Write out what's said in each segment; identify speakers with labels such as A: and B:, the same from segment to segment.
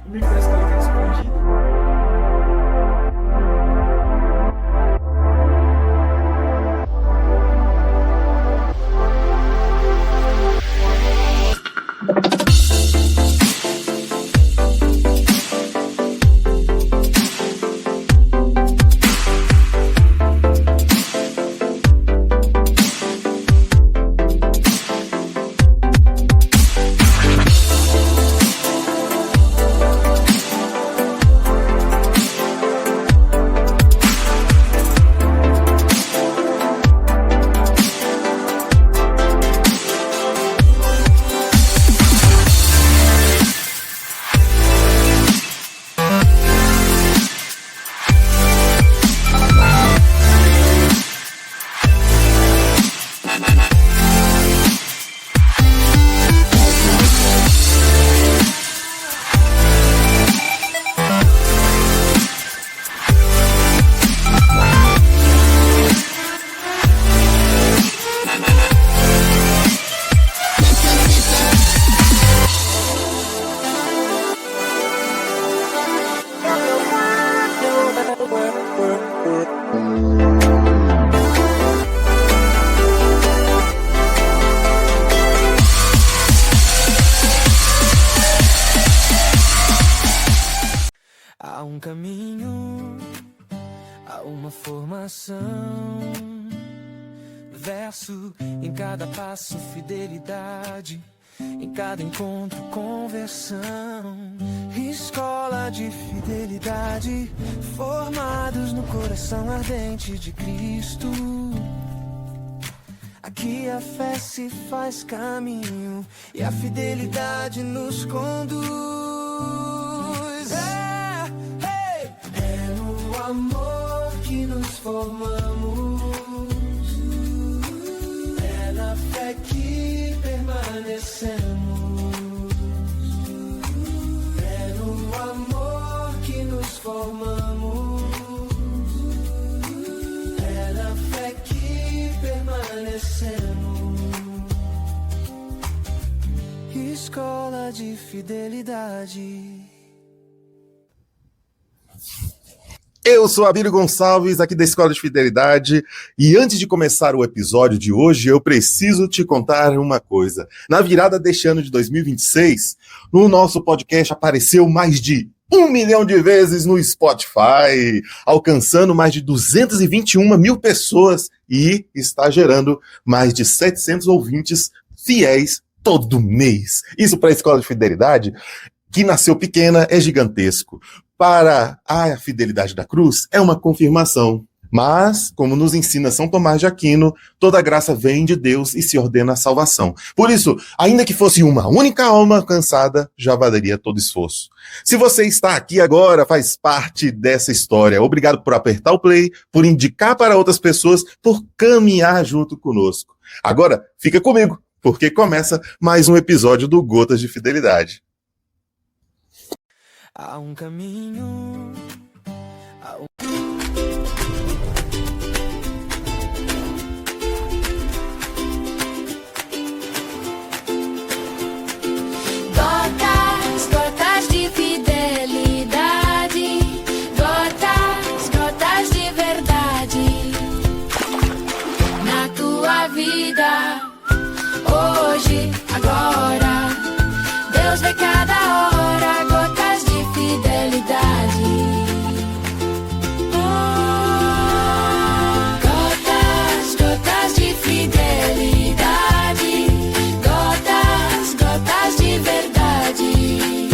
A: o mico da escola que era escondido.
B: Há um caminho, há uma formação, verso em cada passo, fidelidade, em cada encontro, conversão. Escola de fidelidade, formados no coração ardente de Cristo. Aqui a fé se faz caminho e a fidelidade nos conduz. É no amor que nos formamos, é na fé que permanecemos, é no amor que nos formamos, é na fé que permanecemos. Escola de fidelidade.
C: Eu sou Abílio Gonçalves, aqui da Escola de Fidelidade, e antes de começar o episódio de hoje, eu preciso te contar uma coisa. Na virada deste ano de 2026, no nosso podcast apareceu mais de 1 milhão de vezes no Spotify, alcançando mais de 221 mil pessoas e está gerando mais de 700 ouvintes fiéis todo mês. Isso para a Escola de Fidelidade, que nasceu pequena, é gigantesco. Para a fidelidade da cruz, é uma confirmação. Mas, como nos ensina São Tomás de Aquino, toda graça vem de Deus e se ordena a salvação. Por isso, ainda que fosse uma única alma alcançada, já valeria todo esforço. Se você está aqui agora, faz parte dessa história. Obrigado por apertar o play, por indicar para outras pessoas, por caminhar junto conosco. Agora, fica comigo, porque começa mais um episódio do Gotas de Fidelidade.
B: Há um caminho, há um...
D: Gotas, gotas de fidelidade, gotas, gotas de verdade na tua vida, hoje, agora, Deus vê cada hora, gotas de fidelidade. Gotas, gotas de fidelidade, gotas, gotas de verdade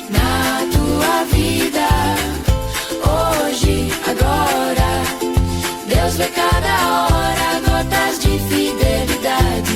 D: na tua vida, hoje, agora, Deus vê cada hora, gotas de fidelidade.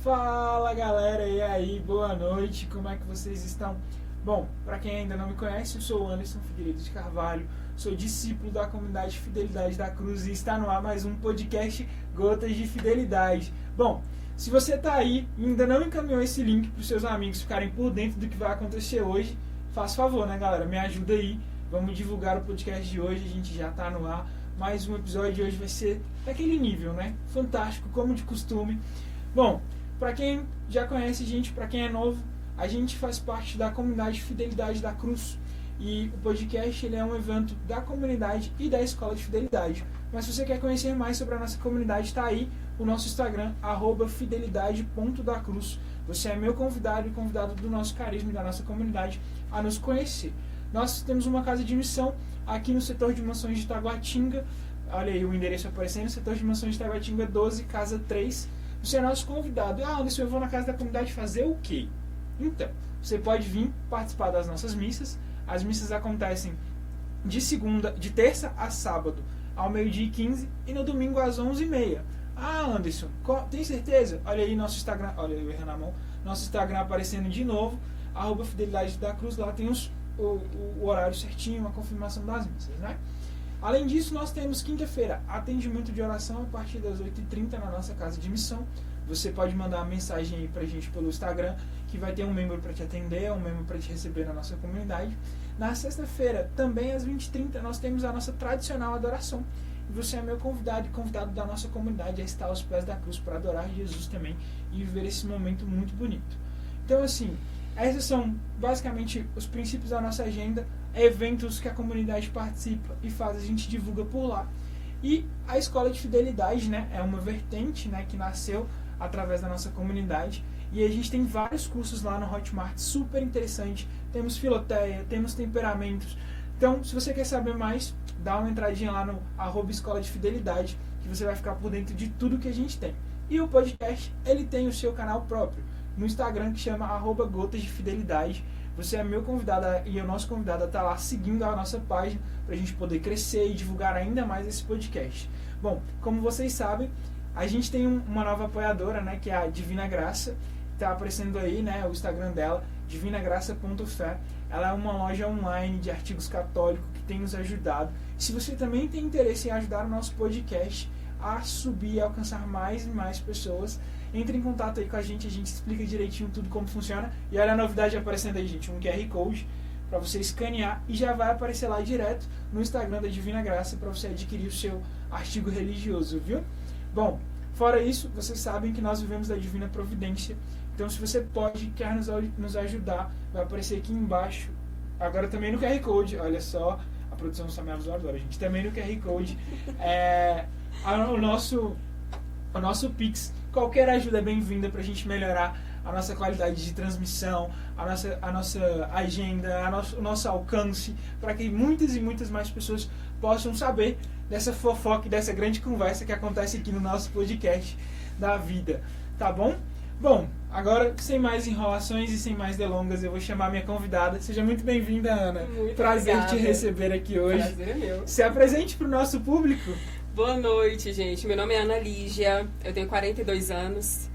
A: Fala galera, e aí, boa noite, como é que vocês estão? Bom, para quem ainda não me conhece, eu sou o Anderson Figueiredo de Carvalho, sou discípulo da comunidade Fidelidade da Cruz e está no ar mais um podcast Gotas de Fidelidade. Bom, se você está aí e ainda não encaminhou esse link para os seus amigos ficarem por dentro do que vai acontecer hoje, faz favor, né, galera? Me ajuda aí. Vamos divulgar o podcast de hoje. A gente já tá no ar. Mais um episódio de hoje vai ser daquele nível, né? Fantástico, como de costume. Bom, para quem já conhece a gente, para quem é novo, a gente faz parte da comunidade Fidelidade da Cruz. E o podcast ele é um evento da comunidade e da Escola de Fidelidade. Mas se você quer conhecer mais sobre a nossa comunidade, está aí o nosso Instagram, @fidelidade.dacruz. Você é meu convidado e convidado do nosso carisma e da nossa comunidade a nos conhecer. Nós temos uma casa de missão aqui no setor de mansões de Taguatinga. Olha aí o endereço aparecendo, setor de mansões de Taguatinga 12, casa 3. Você é nosso convidado. Anderson, eu vou na casa da comunidade fazer o quê? Então, você pode vir participar das nossas missas. As missas acontecem de terça a sábado, ao 12h15 e no domingo às 11h30. Anderson, tem certeza? Olha aí nosso Instagram, olha eu errando na mão, nosso Instagram aparecendo de novo, @Fidelidade da Cruz, lá tem o horário certinho, a confirmação das missas, né? Além disso, nós temos quinta-feira, atendimento de oração a partir das 8h30 na nossa casa de missão. Você pode mandar uma mensagem aí pra gente pelo Instagram, que vai ter um membro para te atender, um membro para te receber na nossa comunidade. Na sexta-feira, também às 20h30, nós temos a nossa tradicional adoração. E você é meu convidado e convidado da nossa comunidade a estar aos pés da cruz para adorar Jesus também e viver esse momento muito bonito. Então, assim, esses são basicamente os princípios da nossa agenda, eventos que a comunidade participa e faz, a gente divulga por lá. E a Escola de Fidelidade, né, é uma vertente, né, que nasceu através da nossa comunidade. E a gente tem vários cursos lá no Hotmart, super interessante. Temos Filoteia, temos Temperamentos. Então, se você quer saber mais, dá uma entradinha lá no @Escola de Fidelidade, que você vai ficar por dentro de tudo que a gente tem. E o podcast, ele tem o seu canal próprio, no Instagram, que chama @Gotas de Fidelidade. Você é meu convidado e o nosso convidado a estar lá seguindo a nossa página, para a gente poder crescer e divulgar ainda mais esse podcast. Bom, como vocês sabem, a gente tem uma nova apoiadora, né, que é a Divina Graça. Está aparecendo aí, né, o Instagram dela, divinagraça.fé. Ela é uma loja online de artigos católicos que tem nos ajudado. Se você também tem interesse em ajudar o nosso podcast a subir e alcançar mais e mais pessoas, entre em contato aí com a gente explica direitinho tudo como funciona. E olha a novidade aparecendo aí, gente, um QR Code para você escanear e já vai aparecer lá direto no Instagram da Divina Graça para você adquirir o seu artigo religioso, viu? Bom, fora isso, vocês sabem que nós vivemos da Divina Providência. Então, se você quer nos ajudar, vai aparecer aqui embaixo. Agora também no QR Code, olha só, a produção está me avisando agora, gente. Também no QR Code, o nosso Pix. Qualquer ajuda é bem-vinda para a gente melhorar a nossa qualidade de transmissão, a nossa agenda, o nosso alcance, para que muitas e muitas mais pessoas possam saber dessa fofoca e dessa grande conversa que acontece aqui no nosso podcast da vida. Tá bom? Bom, agora, sem mais enrolações e sem mais delongas, eu vou chamar minha convidada. Seja muito bem-vinda, Ana.
E: Muito
A: Prazer
E: obrigada.
A: te receber aqui hoje.
E: Prazer é meu.
A: Se apresente para o nosso público.
E: Boa noite, gente. Meu nome é Ana Lígia, eu tenho 42 anos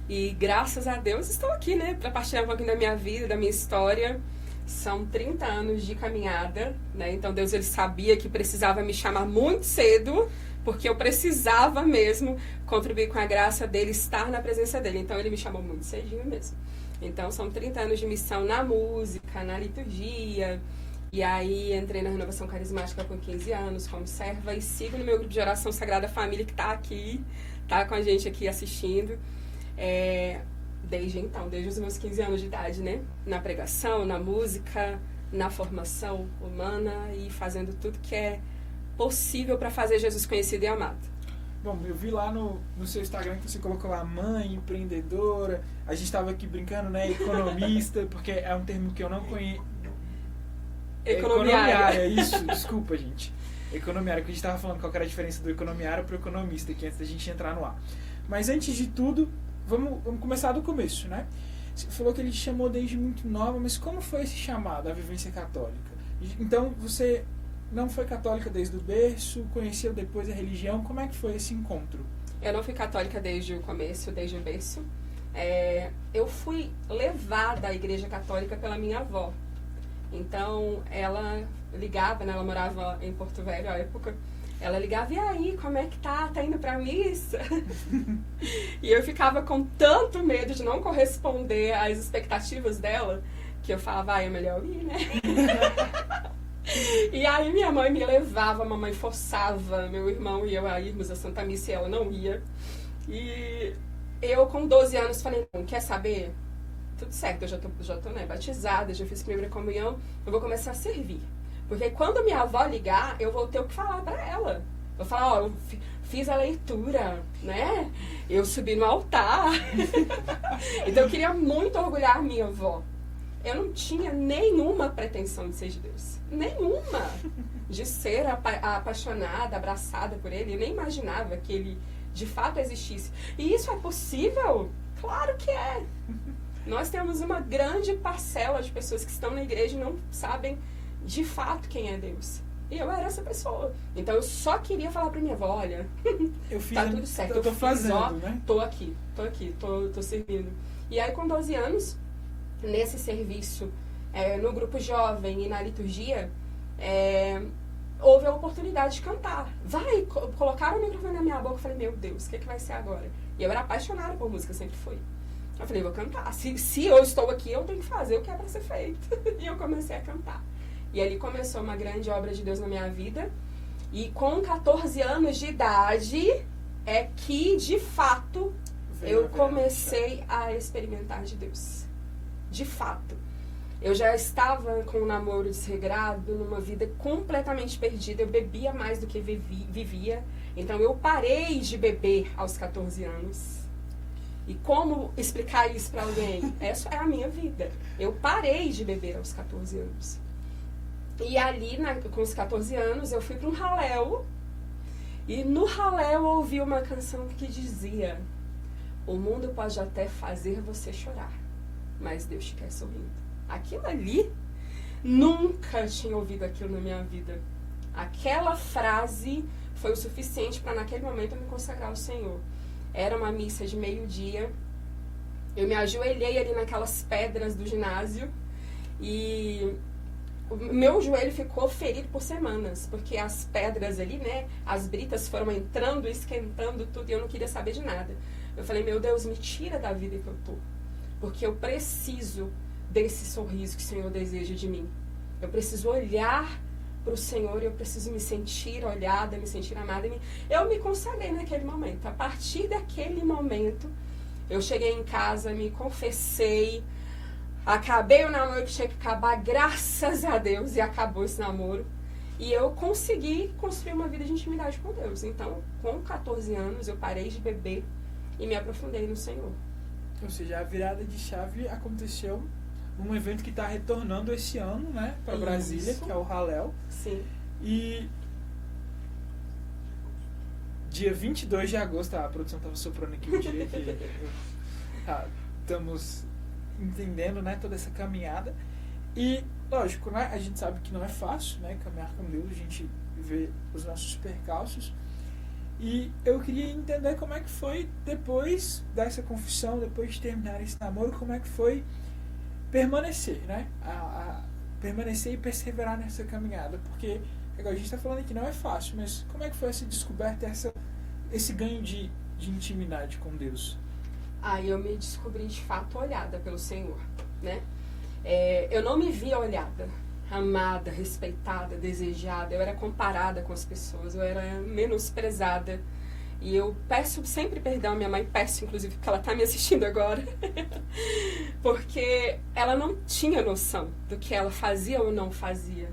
E: e, graças a Deus, estou aqui, né, para partilhar um pouquinho da minha vida, da minha história. São 30 anos de caminhada, né, então Deus ele sabia que precisava me chamar muito cedo, porque eu precisava mesmo contribuir com a graça dele, estar na presença dele. Então, ele me chamou muito cedinho mesmo. Então, são 30 anos de missão na música, na liturgia. E aí, entrei na Renovação Carismática com 15 anos, como serva. E sigo no meu grupo de oração Sagrada Família, que está aqui, está com a gente aqui assistindo. Desde os meus 15 anos de idade, né? Na pregação, na música, na formação humana e fazendo tudo que é possível para fazer Jesus conhecido e amado.
A: Bom, eu vi lá no seu Instagram que você colocou lá mãe, empreendedora. A gente estava aqui brincando, né? Economista, porque é um termo que eu não conheço. Economiária, isso. Desculpa, gente. Economiária, que a gente estava falando qual era a diferença do economiário para o economista, aqui antes da gente entrar no ar. Mas antes de tudo, vamos começar do começo, né? Você falou que ele te chamou desde muito nova, mas como foi esse chamado, a vivência católica? Então, você não foi católica desde o berço, conheceu depois a religião, como é que foi esse encontro?
E: Eu não fui católica desde o começo, desde o berço. Eu fui levada à igreja católica pela minha avó. Então, ela ligava, né? Ela morava em Porto Velho à época. Ela ligava, e aí, como é que tá? Tá indo pra missa? E eu ficava com tanto medo de não corresponder às expectativas dela, que eu falava, é melhor ir, né? E aí minha mãe me levava, a mamãe forçava, meu irmão e eu a irmos a Santa Missa e ela não ia. E eu com 12 anos falei, não, quer saber? Tudo certo, eu já tô né, batizada, já fiz primeira comunhão, eu vou começar a servir. Porque quando minha avó ligar, eu vou ter o que falar pra ela. Eu vou falar, ó, eu fiz a leitura, né? Eu subi no altar. Então eu queria muito orgulhar minha avó. Eu não tinha nenhuma pretensão de ser de Deus. Nenhuma. De ser apaixonada, abraçada por Ele. Eu nem imaginava que Ele de fato existisse. E isso é possível? Claro que é. Nós temos uma grande parcela de pessoas que estão na igreja e não sabem de fato quem é Deus. E eu era essa pessoa. Então eu só queria falar pra minha avó, olha, tá tudo certo.
A: Eu tô fazendo,
E: ó,
A: né?
E: Tô aqui, tô servindo. E aí com 12 anos, nesse serviço, no grupo jovem e na liturgia, houve a oportunidade de cantar. Colocaram o microfone na minha boca, eu falei, meu Deus, o que vai ser agora? E eu era apaixonada por música, sempre fui. Eu falei, vou cantar. Se eu estou aqui, eu tenho que fazer o que é para ser feito. E eu comecei a cantar. E ali começou uma grande obra de Deus na minha vida. E com 14 anos de idade é que, de fato, eu comecei a experimentar de Deus. De fato. Eu já estava com um namoro desregrado, numa vida completamente perdida. Eu bebia mais do que vivia. Então eu parei de beber aos 14 anos. E como explicar isso para alguém? Essa é a minha vida. Eu parei de beber aos 14 anos. E ali, com os 14 anos, eu fui para um raléu. E no raléu eu ouvi uma canção que dizia: o mundo pode até fazer você chorar, mas Deus te quer sorrindo. Aquilo ali, nunca tinha ouvido aquilo na minha vida. Aquela frase foi o suficiente para naquele momento eu me consagrar ao Senhor. Era uma missa de meio-dia. Eu me ajoelhei ali naquelas pedras do ginásio e o meu joelho ficou ferido por semanas, porque as pedras ali, né, as britas foram entrando, esquentando tudo e eu não queria saber de nada. Eu falei, meu Deus, me tira da vida que eu tô, porque eu preciso desse sorriso que o Senhor deseja de mim. Eu preciso olhar para o Senhor, eu preciso me sentir olhada, me sentir amada. Eu me consagrei naquele momento. A partir daquele momento, eu cheguei em casa, me confessei, acabei o namoro que tinha que acabar, graças a Deus, e acabou esse namoro. E eu consegui construir uma vida de intimidade com Deus. Então, com 14 anos, eu parei de beber e me aprofundei no Senhor.
A: Ou seja, a virada de chave aconteceu num evento que está retornando esse ano, né, para Brasília, que é o Raléu.
E: Sim.
A: E dia 22 de agosto, a produção estava soprando aqui o dia que estamos entendendo, né, toda essa caminhada. E, lógico, né, a gente sabe que não é fácil, né, caminhar com Deus, a gente vê os nossos percalços. E eu queria entender como é que foi, depois dessa confissão, depois de terminar esse namoro, como é que foi permanecer, né? Permanecer e perseverar nessa caminhada. Porque a gente está falando aqui, não é fácil, mas como é que foi essa descoberta, esse ganho de intimidade com Deus?
E: Aí eu me descobri de fato olhada pelo Senhor, né? Eu não me via olhada, amada, respeitada, desejada. Eu era comparada com as pessoas, eu era menosprezada. E eu peço sempre perdão à minha mãe, peço inclusive porque ela está me assistindo agora, porque ela não tinha noção do que ela fazia ou não fazia.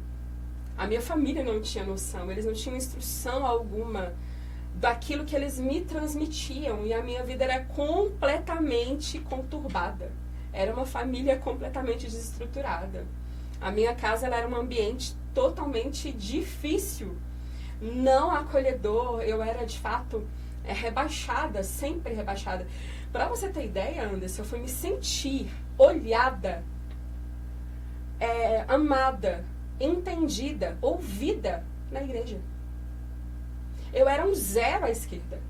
E: A minha família não tinha noção, eles não tinham instrução alguma daquilo que eles me transmitiam, e a minha vida era completamente conturbada. Era uma família completamente desestruturada. A minha casa ela era um ambiente totalmente difícil, não acolhedor. Eu era de fato rebaixada, sempre rebaixada. Para você ter ideia, Anderson, eu fui me sentir olhada, amada, entendida, ouvida na igreja. Eu era um zero à esquerda.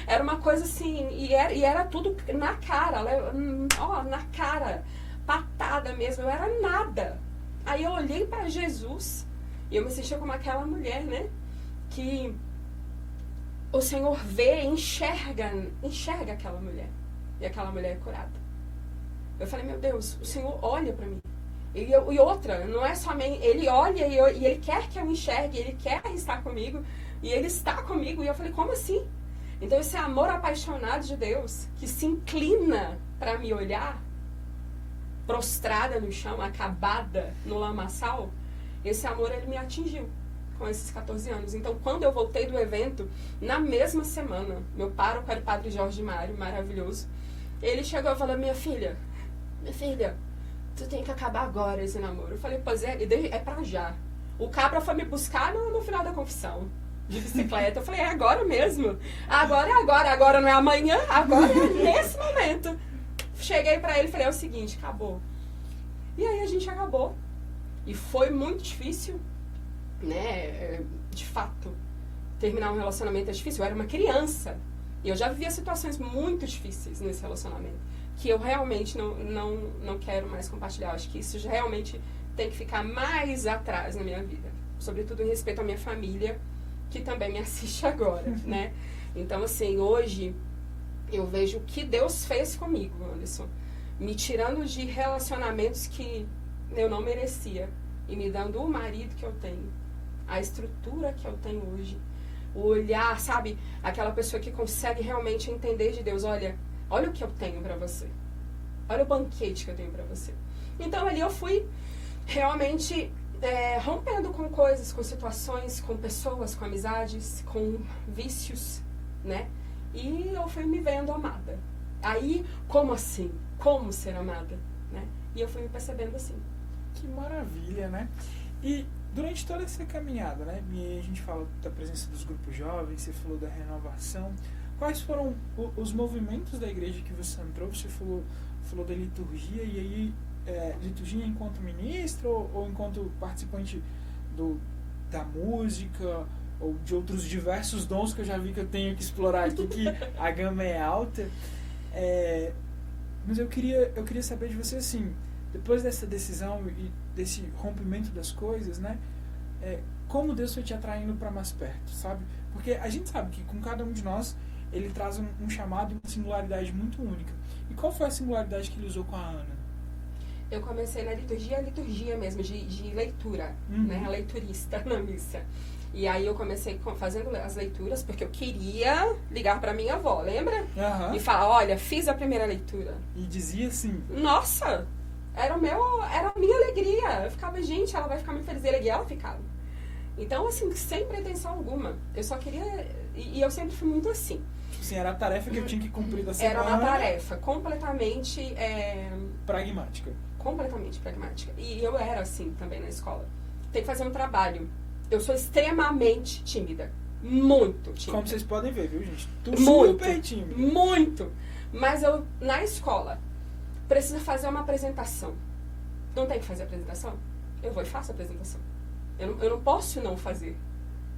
E: Era uma coisa assim, e era tudo na cara, na cara, patada mesmo, eu era nada. Aí eu olhei para Jesus e eu me sentia como aquela mulher, né, que o Senhor vê, enxerga aquela mulher, e aquela mulher é curada. Eu falei, meu Deus, o Senhor olha pra mim. E outra, não é somente... Ele olha e Ele quer que eu enxergue, Ele quer estar comigo, e Ele está comigo. E eu falei, como assim? Então esse amor apaixonado de Deus, que se inclina pra me olhar, prostrada no chão, acabada no lamaçal, esse amor, ele me atingiu com esses 14 anos. Então, quando eu voltei do evento, na mesma semana, meu pároco era o padre Jorge Mário, maravilhoso, ele chegou e falou, minha filha, tu tem que acabar agora esse namoro. Eu falei, pois é pra já. O cabra foi me buscar no final da confissão, de bicicleta. Eu falei, é agora mesmo. Agora é agora não é amanhã, agora é nesse momento. Cheguei pra ele e falei, é o seguinte, acabou. E aí a gente acabou. E foi muito difícil, né? De fato, terminar um relacionamento é difícil. Eu era uma criança. E eu já vivia situações muito difíceis nesse relacionamento. Que eu realmente não quero mais compartilhar. Acho que isso realmente tem que ficar mais atrás na minha vida. Sobretudo em respeito à minha família, que também me assiste agora, né? Então, assim, hoje eu vejo o que Deus fez comigo, Anderson. Me tirando de relacionamentos que eu não merecia. E me dando o marido que eu tenho. A estrutura que eu tenho hoje. O olhar, sabe? Aquela pessoa que consegue realmente entender de Deus. Olha o que eu tenho pra você. Olha o banquete que eu tenho pra você. Então ali eu fui realmente rompendo com coisas, com situações, com pessoas, com amizades, com vícios, né? E eu fui me vendo amada. Aí, como assim? Como ser amada? Né? E eu fui me percebendo assim.
A: Que maravilha, né? E durante toda essa caminhada, né? A gente fala da presença dos grupos jovens, você falou da renovação. Quais foram os movimentos da igreja que você entrou? Você falou da liturgia, e aí liturgia enquanto ministro ou enquanto participante da música ou de outros diversos dons que eu já vi que eu tenho que explorar aqui, que a gama é alta. Mas eu queria saber de você, assim, depois dessa decisão e desse rompimento das coisas, né? Como Deus foi te atraindo para mais perto, sabe? Porque a gente sabe que com cada um de nós, ele traz um chamado e uma singularidade muito única. E qual foi a singularidade que ele usou com a Ana?
E: Eu comecei na liturgia mesmo, de leitura, né? Leiturista na missa. E aí eu comecei fazendo as leituras, porque eu queria ligar pra minha avó, lembra?
A: Uhum.
E: E falar, olha, fiz a primeira leitura.
A: E dizia assim...
E: Nossa! Era a minha alegria. Eu ficava, gente, ela vai ficar muito feliz. E ela ficava. Então, assim, sem pretensão alguma. Eu só queria... E eu sempre fui muito assim.
A: Assim, era a tarefa que eu tinha que cumprir da semana.
E: Era uma tarefa completamente...
A: pragmática.
E: Completamente pragmática. E eu era assim também na escola. Tem que fazer um trabalho. Eu sou extremamente tímida. Muito tímida.
A: Como vocês podem ver, viu, gente?
E: Muito,
A: super tímida.
E: Muito. Mas eu, na escola, preciso fazer uma apresentação. Não tem que fazer apresentação? Eu vou e faço a apresentação. Eu não posso não fazer.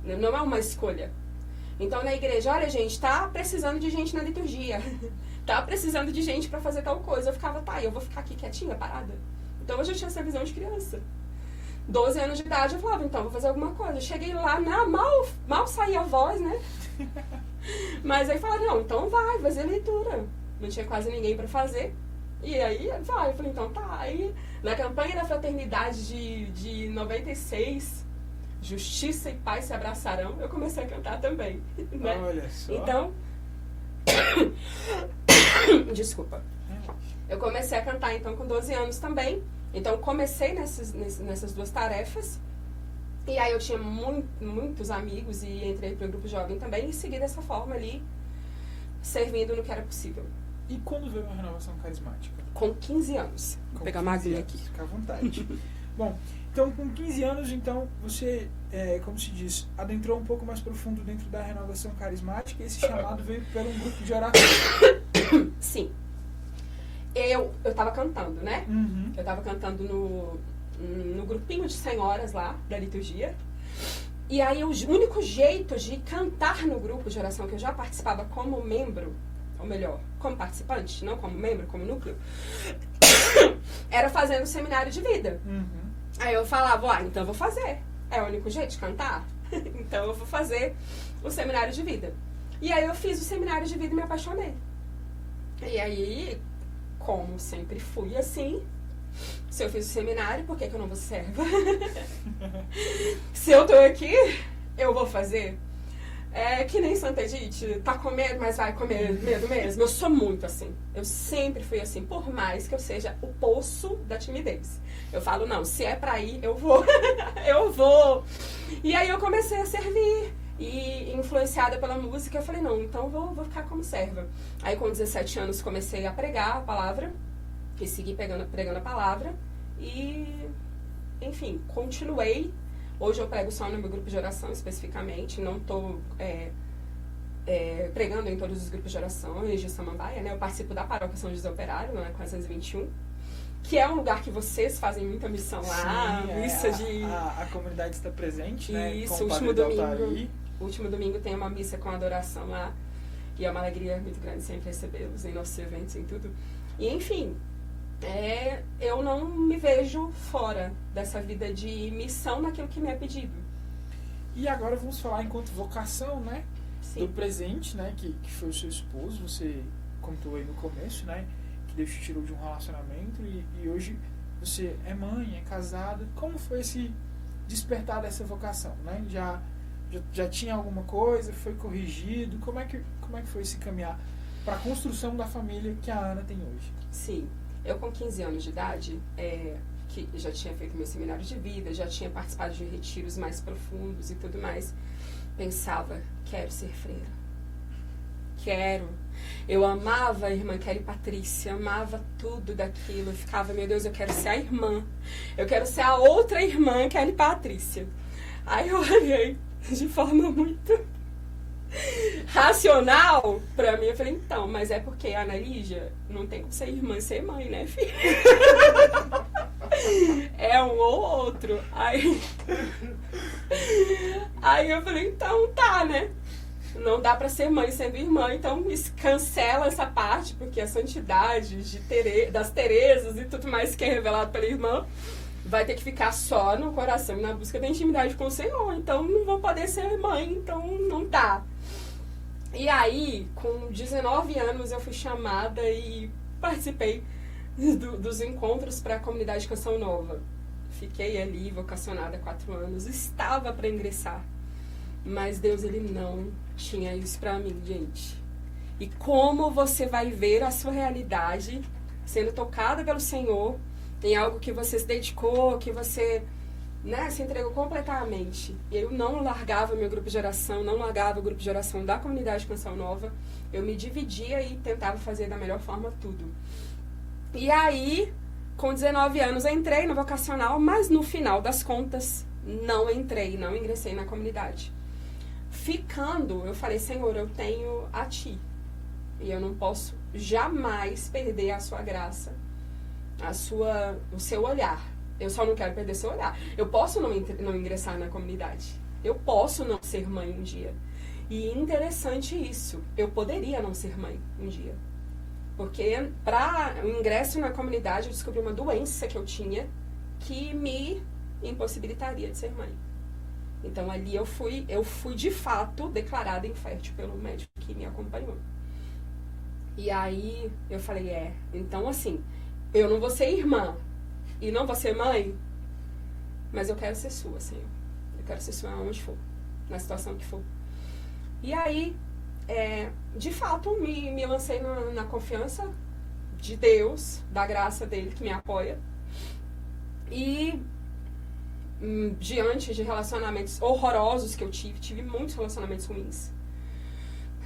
E: Não é uma escolha. Então, na igreja, olha, gente, tá precisando de gente na liturgia. Tá precisando de gente pra fazer tal coisa. Eu ficava, eu vou ficar aqui quietinha, parada. Então, eu já tinha essa visão de criança. 12 anos de idade, eu falava, então, vou fazer alguma coisa. Eu cheguei lá, mal saía a voz, né? Mas aí falaram, não, então vai fazer leitura. Não tinha quase ninguém pra fazer. E aí, vai. Eu falei, então tá. Aí, na campanha da fraternidade de 96... Justiça e paz se abraçarão, eu comecei a cantar também, né?
A: Olha só.
E: Então, desculpa. Eu comecei a cantar, então, com 12 anos também. Então, comecei nessas duas tarefas. E aí eu tinha muitos amigos e entrei para o grupo jovem também. E segui dessa forma ali, servindo no que era possível.
A: E quando veio uma renovação carismática?
E: Com 15 anos. Vou pegar uma agulha aqui.
A: Fica à vontade. Bom, então com 15 anos, então, você, como se diz, adentrou um pouco mais profundo dentro da renovação carismática e esse chamado veio pelo grupo de oração.
E: Sim. Eu tava cantando, né?
A: Uhum.
E: Eu tava cantando no grupinho de senhoras lá, da liturgia. E aí o único jeito de cantar no grupo de oração, que eu já participava como membro, ou melhor, como participante, não como membro, como núcleo, era fazendo seminário de vida.
A: Uhum.
E: Aí eu falava, então eu vou fazer. É o único jeito de cantar? Então eu vou fazer o seminário de vida. E aí eu fiz o seminário de vida e me apaixonei. E aí como sempre fui assim, se eu fiz o seminário, por que eu não vou ser serva? Se eu tô aqui, eu vou fazer. É que nem Santa Edith, tá com medo, mas vai comer medo mesmo. Eu sou muito assim. Eu sempre fui assim, por mais que eu seja o poço da timidez. Eu falo, não, se é pra ir, eu vou. Eu vou. E aí eu comecei a servir. E influenciada pela música, eu falei, não, então vou ficar como serva. Aí com 17 anos comecei a pregar a palavra. E segui pregando a palavra. E, enfim, continuei. Hoje eu prego só no meu grupo de oração, especificamente. Não estou pregando em todos os grupos de oração de Samambaia, né? Eu participo da Paróquia São José Operário, na 421, que é um lugar que vocês fazem muita missão lá.
A: Sim,
E: missa de...
A: A comunidade está presente, né?
E: Isso,
A: com o
E: último
A: Padre
E: domingo.
A: Daltaí.
E: Último domingo tem uma missa com adoração lá. E é uma alegria muito grande sempre recebê-los em nossos eventos, em tudo. E, enfim... eu não me vejo fora dessa vida de missão naquilo que me é pedido.
A: E agora vamos falar enquanto vocação, né?
E: Sim.
A: Do presente, né? Que foi o seu esposo, você contou aí no começo, né? Que Deus te tirou de um relacionamento e hoje você é mãe, é casada. Como foi esse despertar dessa vocação, né? Já tinha alguma coisa, foi corrigido? Como é que foi esse caminhar para a construção da família que a Ana tem hoje?
E: Sim. Eu, com 15 anos de idade, que já tinha feito meu seminário de vida, já tinha participado de retiros mais profundos e tudo mais, pensava, quero ser freira. Quero. Eu amava a irmã Kelly Patrícia, amava tudo daquilo. Eu ficava, meu Deus, eu quero ser a irmã. Eu quero ser a outra irmã Kelly Patrícia. Aí eu olhei de forma muito... racional pra mim, eu falei, então, mas é porque a Ana Lígia não tem como ser irmã e ser mãe, né, filha? É um ou outro. Aí eu falei, então tá, né? Não dá pra ser mãe sendo irmã, então cancela essa parte, porque a santidade das Terezas e tudo mais que é revelado pela irmã vai ter que ficar só no coração e na busca da intimidade com o Senhor. Então não vou poder ser mãe, então não dá. E aí, com 19 anos, eu fui chamada e participei dos encontros para a comunidade Canção Nova. Fiquei ali, vocacionada há 4 anos, estava para ingressar. Mas Deus, Ele não tinha isso para mim, gente. E como você vai ver a sua realidade sendo tocada pelo Senhor em algo que você se dedicou, que você... se entregou completamente. E eu não largava meu grupo de oração, não largava o grupo de oração da comunidade Canção Nova. Eu me dividia e tentava fazer da melhor forma tudo. E aí, com 19 anos, eu entrei no vocacional, mas no final das contas, não ingressei na comunidade. Ficando, eu falei, Senhor, eu tenho a Ti. E eu não posso jamais perder a Sua graça, o seu olhar. Eu só não quero perder seu olhar. Eu posso não ingressar na comunidade. Eu posso não ser mãe um dia. E interessante isso. Eu poderia não ser mãe um dia. Porque para o ingresso na comunidade eu descobri uma doença que eu tinha que me impossibilitaria de ser mãe. Então ali eu fui de fato declarada infértil pelo médico que me acompanhou. E aí eu falei, então assim, eu não vou ser irmã e não vou ser mãe, mas eu quero ser sua, Senhor. Eu quero ser sua aonde for, na situação que for. E aí, de fato, me lancei na confiança de Deus, da graça dele que me apoia. E diante de relacionamentos horrorosos que eu tive muitos relacionamentos ruins,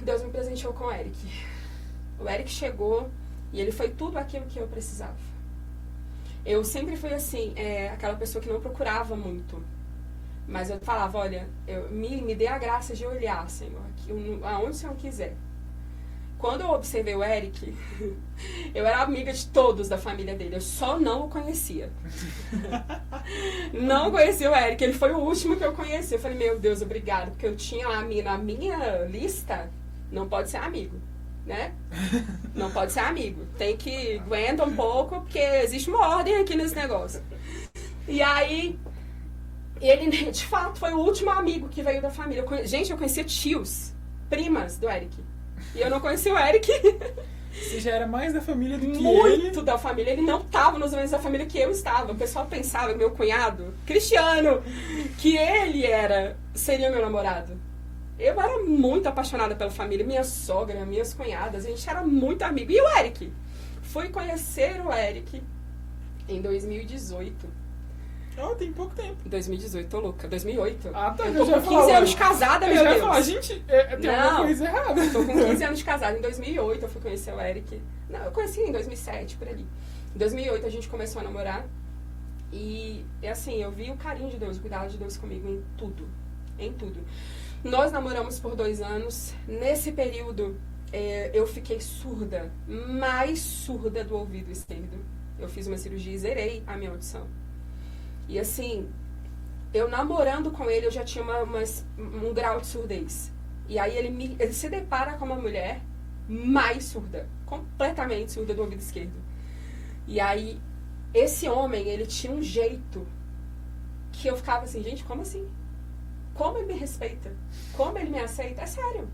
E: Deus me presenteou com o Eric. O Eric chegou e ele foi tudo aquilo que eu precisava. Eu sempre fui assim, aquela pessoa que não procurava muito. Mas eu falava, olha, me dê a graça de olhar, Senhor, aonde o Senhor quiser. Quando eu observei o Eric, eu era amiga de todos da família dele, eu só não o conhecia. Não conhecia o Eric, ele foi o último que eu conheci. Eu falei, meu Deus, obrigado, porque eu tinha lá na minha lista, não pode ser amigo, né? Não pode ser amigo, tem que aguenta um pouco, porque existe uma ordem aqui nesse negócio. E aí, ele de fato foi o último amigo que veio da família. Gente, eu conhecia tios, primas do Eric. E eu não conhecia o Eric.
A: Você já era mais da família do que
E: Muito
A: ele.
E: da família. Ele não estava nos momentos da família que eu estava. O pessoal pensava, meu cunhado, Cristiano, que ele seria meu namorado. Eu era muito apaixonada pela família. Minha sogra, minhas cunhadas, a gente era muito amigo. E o Eric? Fui conhecer o Eric em 2018.
A: Tem pouco tempo.
E: 2018, tô louca. 2008.
A: Ah, tá.
E: Eu tô com 15 anos de casada, meu
A: Eu já ia
E: Deus.
A: falar, gente, tem alguma coisa errada.
E: Tô com 15 anos de casada. Em 2008 eu fui conhecer o Eric. Não, eu conheci em 2007, por ali. Em 2008 a gente começou a namorar. E assim, eu vi o carinho de Deus, o cuidado de Deus comigo em tudo. Em tudo. Nós namoramos por 2 anos. Nesse período, eu fiquei surda. Mais surda do ouvido esquerdo. Eu fiz uma cirurgia e zerei a minha audição. E assim, eu namorando com ele, eu já tinha um grau de surdez. E aí ele se depara com uma mulher mais surda. Completamente surda do ouvido esquerdo. E aí, esse homem, ele tinha um jeito que eu ficava assim, gente, como assim? Como ele me respeita? Como ele me aceita? É sério.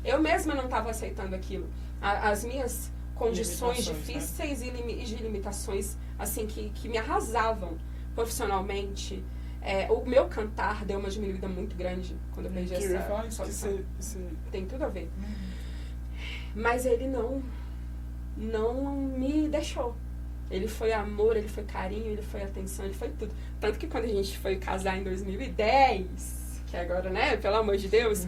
E: Eu mesma não estava aceitando aquilo. As minhas condições difíceis, né? E de limitações, assim, que me arrasavam profissionalmente. O meu cantar deu uma diminuída muito grande quando eu perdi essa audição. Tem tudo a ver. Mas ele não me deixou. Ele foi amor, ele foi carinho, ele foi atenção, ele foi tudo. Tanto que quando a gente foi casar em 2010, que agora, né, pelo amor de Deus,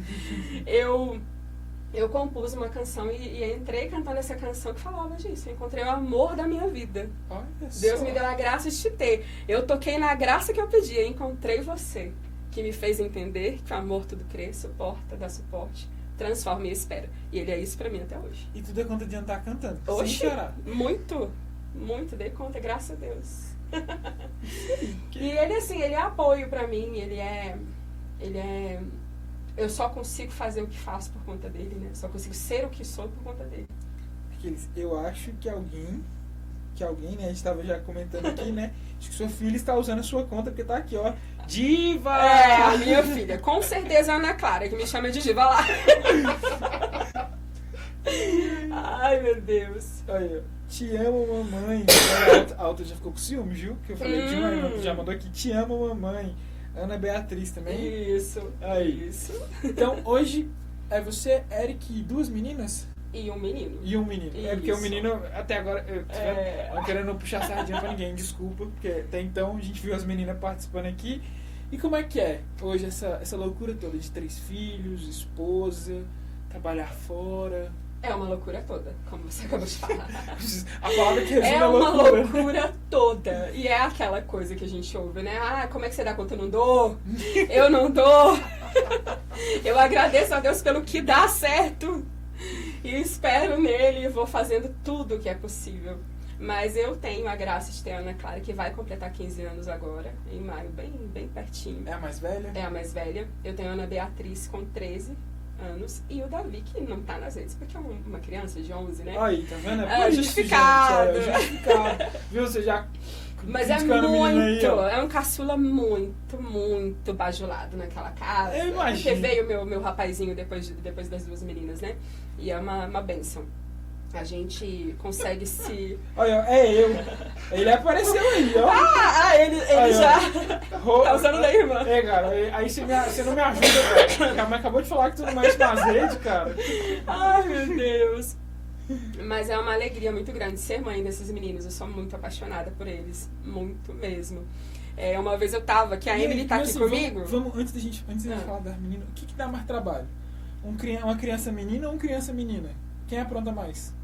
E: eu compus uma canção e entrei cantando essa canção que falava disso. Eu encontrei o amor da minha vida.
A: Olha
E: Deus
A: só.
E: me deu a graça de te ter. Eu toquei na graça que eu pedi. Eu encontrei você, que me fez entender que o amor tudo crê, suporta, dá suporte, transforma e espera. E ele é isso pra mim até hoje.
A: E tu deu conta de andar cantando, sem
E: Oxi,
A: chorar.
E: muito, dei conta, graças a Deus. E ele, assim, ele é apoio pra mim, ele é... Eu só consigo fazer o que faço por conta dele, né? Só consigo ser o que sou por conta dele.
A: Eu acho que alguém, né? A gente tava já comentando aqui, né? Acho que sua filha está usando a sua conta, porque tá aqui, ó. Diva!
E: A minha filha. Com certeza a Ana Clara, que me chama de diva lá. Ai, meu Deus.
A: Olha, te amo, mamãe. A outra já ficou com ciúme, viu? Que eu falei de uma, já mandou aqui, te amo, mamãe. Ana Beatriz também.
E: Isso.
A: Aí.
E: Isso.
A: Então, hoje, é você, Eric e 2 meninas?
E: E um menino.
A: E um menino. É porque o
E: Isso.
A: menino, até agora, eu não querendo puxar sardinha pra ninguém, desculpa, porque até então a gente viu as meninas participando aqui. E como é que é hoje essa loucura toda de 3 filhos, esposa, trabalhar fora?
E: É uma loucura toda, como você acabou de falar.
A: A palavra que resume
E: É
A: a
E: uma
A: loucura.
E: loucura toda. E é aquela coisa que a gente ouve, né? Ah, como é que você dá conta? Eu não dou. Eu não dou. Eu agradeço a Deus pelo que dá certo. E espero nele e vou fazendo tudo o que é possível. Mas eu tenho a graça de ter a Ana Clara, que vai completar 15 anos agora, em maio, bem pertinho.
A: É a mais velha?
E: É a mais velha. Eu tenho a Ana Beatriz com 13 anos e o Davi, que não tá nas redes, porque é uma criança de 11, né?
A: Aí, tá vendo?
E: É, justificado.
A: Justificado. Viu? Você já...
E: Mas é
A: criticando o menino aí,
E: muito,
A: ó.
E: é um caçula muito bajulado naquela casa.
A: Eu imagino.
E: Porque veio meu rapazinho depois das 2 meninas, né? E é uma bênção. A gente consegue se...
A: Olha, é eu. Ele apareceu aí, ó.
E: ele
A: Aí,
E: já
A: ó.
E: tá usando da irmã.
A: É, cara, aí você não me ajuda, velho. A mãe acabou de falar que tu não mexe nas redes, cara.
E: Ai, meu Deus. Mas é uma alegria muito grande ser mãe desses meninos. Eu sou muito apaixonada por eles. Muito mesmo. Uma vez eu tava, que a Emily tá aqui
A: assim,
E: comigo.
A: Vamos, antes da gente falar das meninas, o que dá mais trabalho? Uma criança menina ou uma criança menina? Quem apronta mais?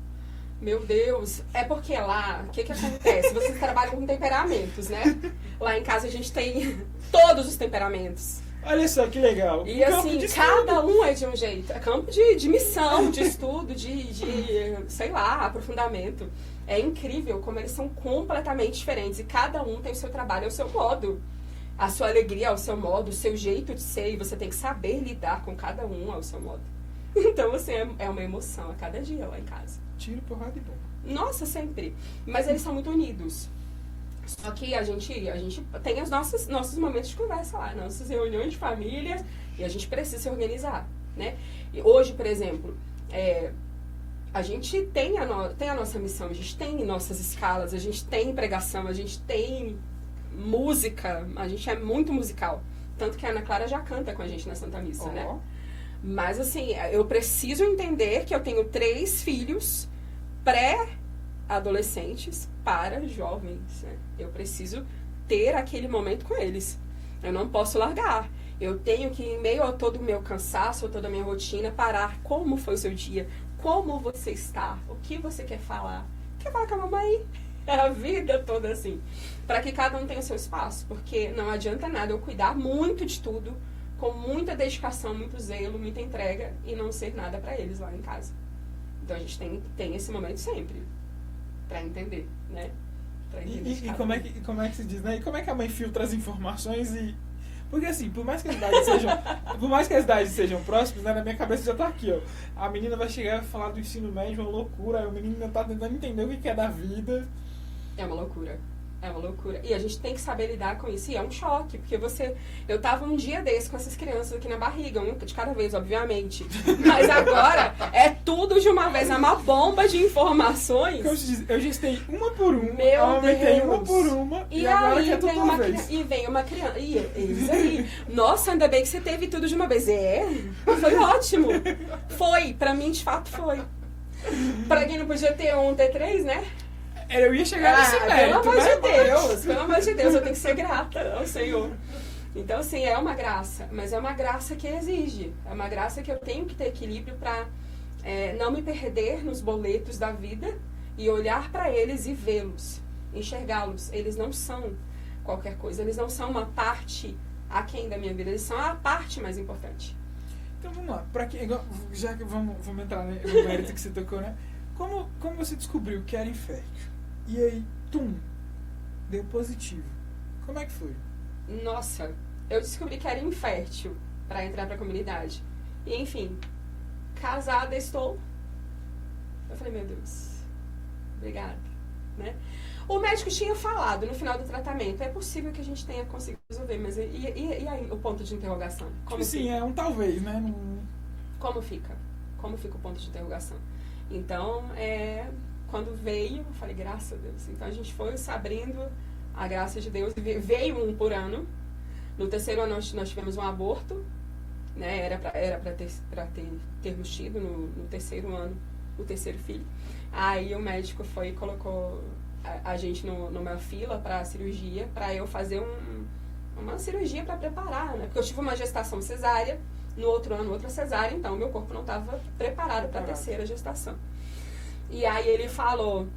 E: Meu Deus, é porque lá, o que acontece? Vocês trabalham com temperamentos, né? Lá em casa a gente tem todos os temperamentos.
A: Olha só que legal.
E: E assim, cada um é de um jeito. É campo de missão, de estudo, sei lá, aprofundamento. É incrível como eles são completamente diferentes. E cada um tem o seu trabalho ao seu modo. A sua alegria ao seu modo, o seu jeito de ser. E você tem que saber lidar com cada um ao seu modo. Então, assim, é uma emoção a cada dia lá em casa.
A: Tiro, porrada e bomba.
E: Nossa, sempre. Mas eles são muito unidos. Só que a gente tem os nossos momentos de conversa lá, nossas reuniões de família, e a gente precisa se organizar, né? E hoje, por exemplo, a gente tem a nossa missão, a gente tem nossas escalas, a gente tem pregação, a gente tem música, a gente é muito musical. Tanto que a Ana Clara já canta com a gente na Santa Missa, né? Mas assim, eu preciso entender que eu tenho 3 filhos pré-adolescentes para jovens, né? Eu preciso ter aquele momento com eles. Eu não posso largar. Eu tenho que, em meio a todo o meu cansaço, toda a minha rotina, parar. Como foi o seu dia? Como você está? O que você quer falar? Quer falar com a mamãe? É a vida toda assim. Para que cada um tenha o seu espaço. Porque não adianta nada eu cuidar muito de tudo, com muita dedicação, muito zelo, muita entrega, e não ser nada para eles lá em casa. Então a gente tem esse momento sempre. Para entender, né? Pra entender
A: E como é que se diz, né? E como é que a mãe filtra as informações e... Porque assim, por mais que as idades sejam próximas, né, na minha cabeça já tá aqui, ó. A menina vai chegar e falar do ensino médio, uma loucura, aí o menino ainda tá tentando entender o que é da vida.
E: É uma loucura. É uma loucura. E a gente tem que saber lidar com isso. E é um choque, porque eu tava um dia desse com essas crianças aqui na barriga, um de cada vez, obviamente. Mas agora é tudo de uma vez, é uma bomba de informações.
A: Eu gestei uma por uma,
E: Meu
A: aumentei
E: Deus.
A: uma por uma, e agora
E: aí
A: que é tudo
E: vem
A: uma vez.
E: E vem uma criança. E isso aí. Nossa, ainda bem que você teve tudo de uma vez. Foi ótimo. Foi, pra mim de fato foi. Pra quem não podia ter um, ter 3, né?
A: Eu ia chegar nesse mérito,
E: pelo amor
A: né?
E: de Deus, pelo amor de Deus, eu tenho que ser grata ao Senhor. Então, assim, é uma graça, mas é uma graça que exige. É uma graça que eu tenho que ter equilíbrio para não me perder nos boletos da vida e olhar para eles e vê-los, enxergá-los. Eles não são qualquer coisa, eles não são uma parte aquém da minha vida, eles são a parte mais importante.
A: Então vamos lá, já que vamos entrar no mérito que você tocou, né? Como você descobriu que era infértil? E aí, deu positivo. Como é que foi?
E: Nossa, eu descobri que era infértil para entrar para a comunidade. E enfim, casada estou. Eu falei, meu Deus, obrigada, né? O médico tinha falado no final do tratamento, é possível que a gente tenha conseguido resolver, mas e aí o ponto de interrogação? Como
A: Sim, é um talvez, né?
E: Como fica? Como fica o ponto de interrogação? Então, quando veio, eu falei, graças a Deus. Então a gente foi se abrindo a graça de Deus. Veio um por ano. No 3º ano nós tivemos um aborto, né? Era para termos tido no 3º ano o 3º filho. Aí o médico foi e colocou a gente numa fila para cirurgia, para eu fazer uma cirurgia para preparar, né? Porque eu tive uma gestação cesárea, no outro ano outra cesárea, então meu corpo não estava preparado para a 3ª gestação. E aí ele falou,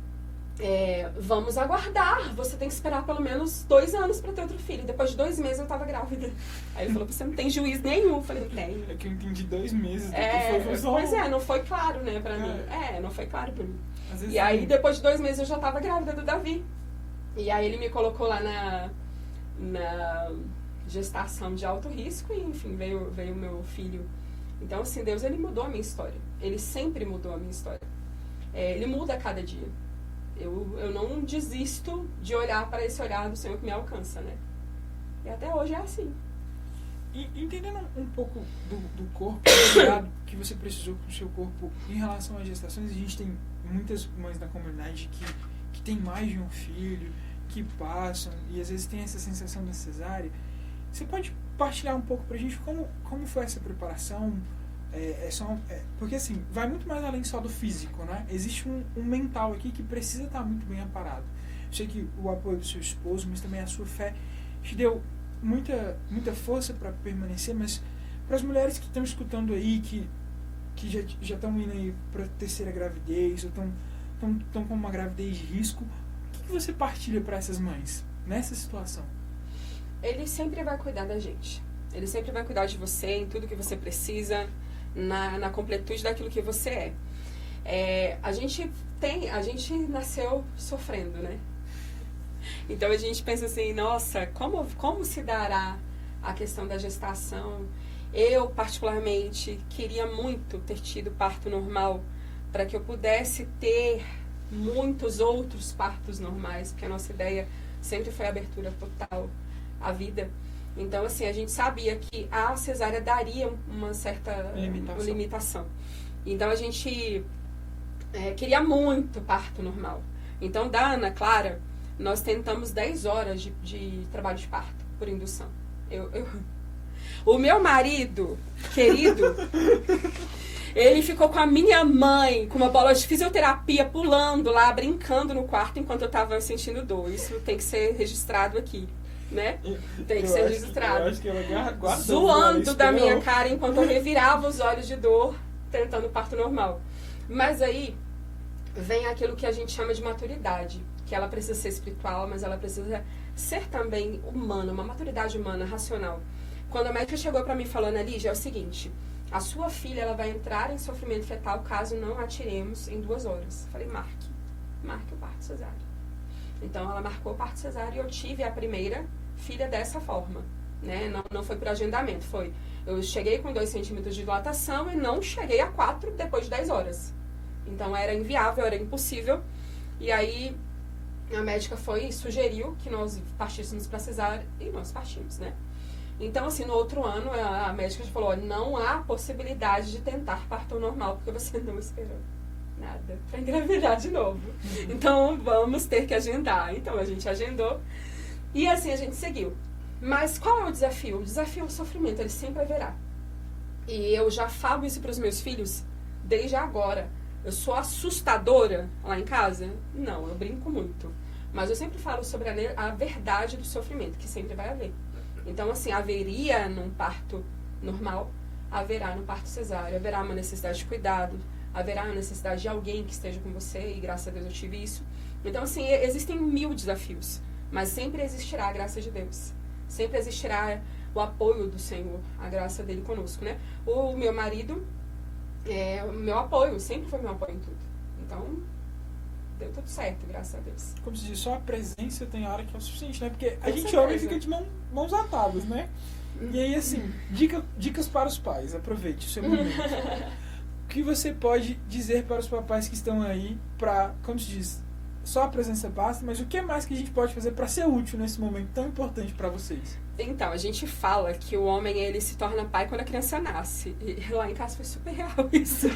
E: vamos aguardar, você tem que esperar pelo menos 2 anos para ter outro filho. Depois de 2 meses eu estava grávida. Aí ele falou, você não tem juiz nenhum. Eu falei, tenho.
A: É que eu entendi 2 meses.
E: Pois não foi claro, né, pra mim. Não foi claro pra mim.
A: E
E: aí depois de 2 meses eu já estava grávida do Davi. E aí ele me colocou lá na gestação de alto risco e, enfim, veio o meu filho. Então, assim, Deus, ele mudou a minha história. Ele sempre mudou a minha história. Ele muda a cada dia. Eu não desisto de olhar para esse olhar do Senhor que me alcança, né? E até hoje é assim.
A: E entendendo um pouco do corpo, do cuidado que você precisou com o seu corpo em relação às gestações, a gente tem muitas mães da comunidade que tem mais de um filho, que passam e às vezes tem essa sensação da cesárea. Você pode partilhar um pouco pra gente como foi essa preparação? Porque assim, vai muito mais além só do físico, né? Existe um mental aqui que precisa estar muito bem aparado. Eu sei que o apoio do seu esposo, mas também a sua fé te deu muita força para permanecer, mas para as mulheres que estão escutando aí, que já estão indo aí para a 3ª gravidez, ou estão com uma gravidez de risco, o que você partilha para essas mães nessa situação?
E: Ele sempre vai cuidar da gente. Ele sempre vai cuidar de você, em tudo que você precisa, na completude daquilo que você é. A gente nasceu sofrendo, né? Então a gente pensa assim, nossa, como se dará a questão da gestação? Eu, particularmente, queria muito ter tido parto normal para que eu pudesse ter muitos outros partos normais, porque a nossa ideia sempre foi abertura total à vida. Então, assim, a gente sabia que a cesárea daria uma certa limitação. Então, a gente queria muito parto normal. Então, da Ana Clara, nós tentamos 10 horas de trabalho de parto por indução. O meu marido, querido, ele ficou com a minha mãe, com uma bola de fisioterapia, pulando lá, brincando no quarto enquanto eu estava sentindo dor. Isso tem que ser registrado aqui, né? Tem que ser registrado.
A: Eu acho que ela guardou
E: zoando da minha cara enquanto eu revirava os olhos de dor, tentando parto normal. Mas aí vem aquilo que a gente chama de maturidade, que ela precisa ser espiritual, mas ela precisa ser também humana, uma maturidade humana, racional. Quando a médica chegou pra mim falando, Lígia, é o seguinte, a sua filha ela vai entrar em sofrimento fetal caso não a tiremos em 2 horas. Falei, marque o parto cesáreo. Então ela marcou o parto cesáreo e eu tive a primeira filha dessa forma, né? Não foi por agendamento, eu cheguei com 2 centímetros de dilatação e não cheguei a 4 depois de 10 horas. Então era inviável, era impossível. E aí a médica sugeriu que nós partíssemos para cesárea e nós partimos, né? Então, assim, no outro ano a médica já falou, não há possibilidade de tentar parto normal porque você não esperou nada para engravidar de novo. Então vamos ter que agendar. Então a gente agendou e assim a gente seguiu. Mas qual é o desafio? O desafio é o sofrimento, ele sempre haverá. E eu já falo isso para os meus filhos desde agora. Eu sou assustadora lá em casa? Não, eu brinco muito. Mas eu sempre falo sobre a verdade do sofrimento, que sempre vai haver. Então, assim, haveria num parto normal, haverá no parto cesáreo, haverá uma necessidade de cuidado, haverá a necessidade de alguém que esteja com você, e graças a Deus eu tive isso. Então, assim, existem 1000 desafios, mas sempre existirá a graça de Deus. Sempre existirá o apoio do Senhor, a graça dele conosco, né? O meu marido é o meu apoio, sempre foi meu apoio em tudo. Então, deu tudo certo, graças a Deus.
A: Como se diz, só a presença tem hora que é o suficiente, né? Porque a
E: Com
A: gente
E: certeza.
A: homem fica de mãos atadas, né? E aí, assim, dicas para os pais. Aproveite o seu momento. O que você pode dizer para os papais que estão aí para, como se diz, só a presença basta, mas o que mais que a gente pode fazer para ser útil nesse momento tão importante para vocês?
E: Então, a gente fala que o homem, ele se torna pai quando a criança nasce. E lá em casa foi super real isso.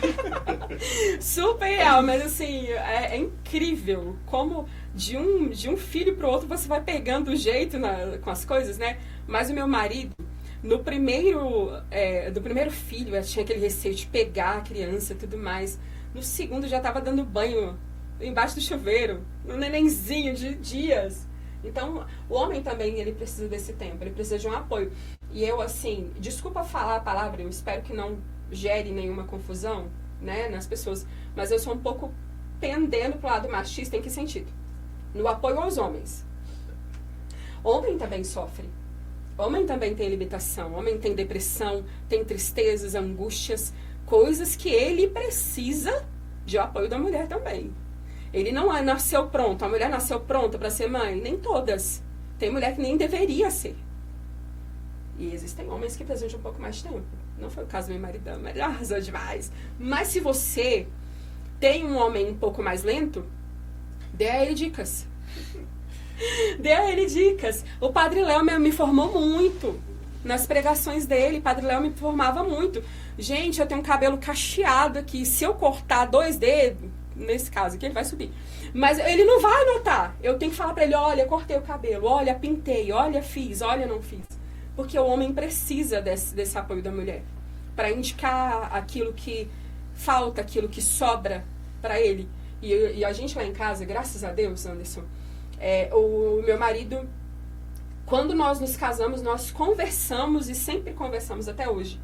E: Super real, mas assim, é incrível como de um filho pro outro você vai pegando o jeito com as coisas, né? Mas o meu marido, do primeiro filho, eu tinha aquele receio de pegar a criança e tudo mais. No segundo, já tava dando banho embaixo do chuveiro, um nenenzinho de dias. Então, o homem também, ele precisa desse tempo, ele precisa de um apoio. E eu, assim, desculpa falar a palavra, eu espero que não gere nenhuma confusão, né, nas pessoas, mas eu sou um pouco pendendo pro lado machista, em que sentido? No apoio aos homens. Homem também sofre. Homem também tem limitação, homem tem depressão, tem tristezas, angústias, coisas que ele precisa de apoio da mulher também. Ele não nasceu pronto. A mulher nasceu pronta para ser mãe? Nem todas. Tem mulher que nem deveria ser. E existem homens que precisam de um pouco mais de tempo. Não foi o caso do meu maridão, mas ele arrasou demais. Mas se você tem um homem um pouco mais lento, dê a ele dicas. Dê a ele dicas. O Padre Léo me formou muito. Nas pregações dele, o Padre Léo me formava muito. Gente, eu tenho um cabelo cacheado aqui. Se eu cortar 2 dedos... Nesse caso aqui, ele vai subir. Mas ele não vai notar. Eu tenho que falar pra ele, olha, cortei o cabelo, olha, pintei, olha, fiz, olha, não fiz. Porque o homem precisa desse apoio da mulher. Pra indicar aquilo que falta, aquilo que sobra pra ele. E a gente lá em casa, graças a Deus, Anderson, o meu marido, quando nós nos casamos, nós conversamos e sempre conversamos até hoje.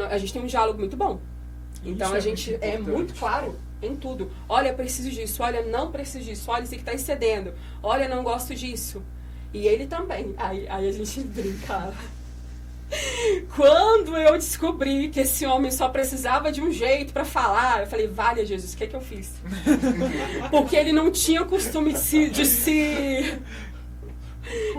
E: A gente tem um diálogo muito bom. Então a gente é muito claro em tudo. Olha, preciso disso. Olha, não preciso disso. Olha, isso aqui tá excedendo. Olha, não gosto disso. E ele também. Aí a gente brincava. Quando eu descobri que esse homem só precisava de um jeito pra falar, eu falei, vale, Jesus, o que eu fiz? Porque ele não tinha costume de se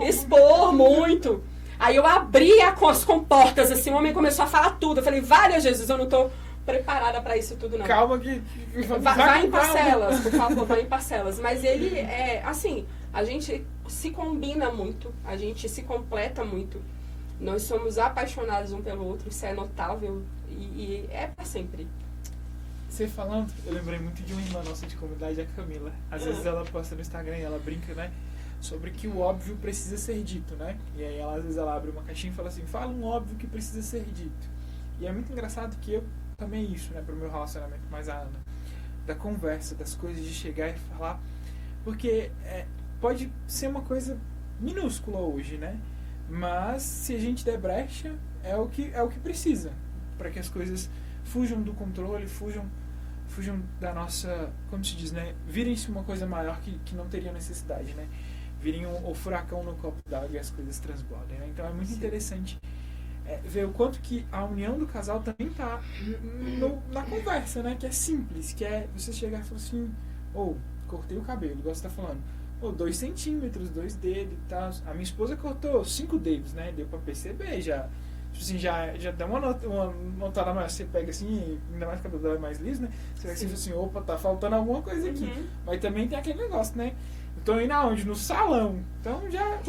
E: expor muito. Aí eu abri as comportas, assim, o homem começou a falar tudo. Eu falei, vale, Jesus, eu não tô preparada pra isso tudo, não.
A: Calma que...
E: Vai em parcelas, por favor, vai em parcelas. Mas ele assim, a gente se combina muito, a gente se completa muito. Nós somos apaixonados um pelo outro, isso é notável e é pra sempre.
A: você falando, eu lembrei muito de uma irmã nossa de comunidade, a Camila. Às vezes ela posta no Instagram e ela brinca, né? Sobre que o óbvio precisa ser dito, né? E aí às vezes ela abre uma caixinha e fala assim, fala um óbvio que precisa ser dito. E é muito engraçado que eu também isso, né? Pro meu relacionamento mais a Ana. Da conversa, das coisas, de chegar e falar. Porque pode ser uma coisa minúscula hoje, né? Mas se a gente der brecha, é o que precisa. Para que as coisas fujam do controle, fujam da nossa, como se diz, né? Virem-se uma coisa maior que não teria necessidade, né? Virem o furacão no copo d'água e as coisas transbordem, né? Então é muito interessante ver o quanto que a união do casal também tá na conversa, né? Que é simples, que é você chegar e falar assim, cortei o cabelo, igual você tá falando. 2 centímetros, 2 dedos e tal. A minha esposa cortou 5 dedos, né? Deu pra perceber já. Tipo assim, já dá uma notada maior. Você pega assim, ainda mais que o cabelo dela é mais liso, né? Você pega assim e fala assim, opa, tá faltando alguma coisa aqui. Mas também tem aquele negócio, né? Eu tô indo aonde? No salão. Então já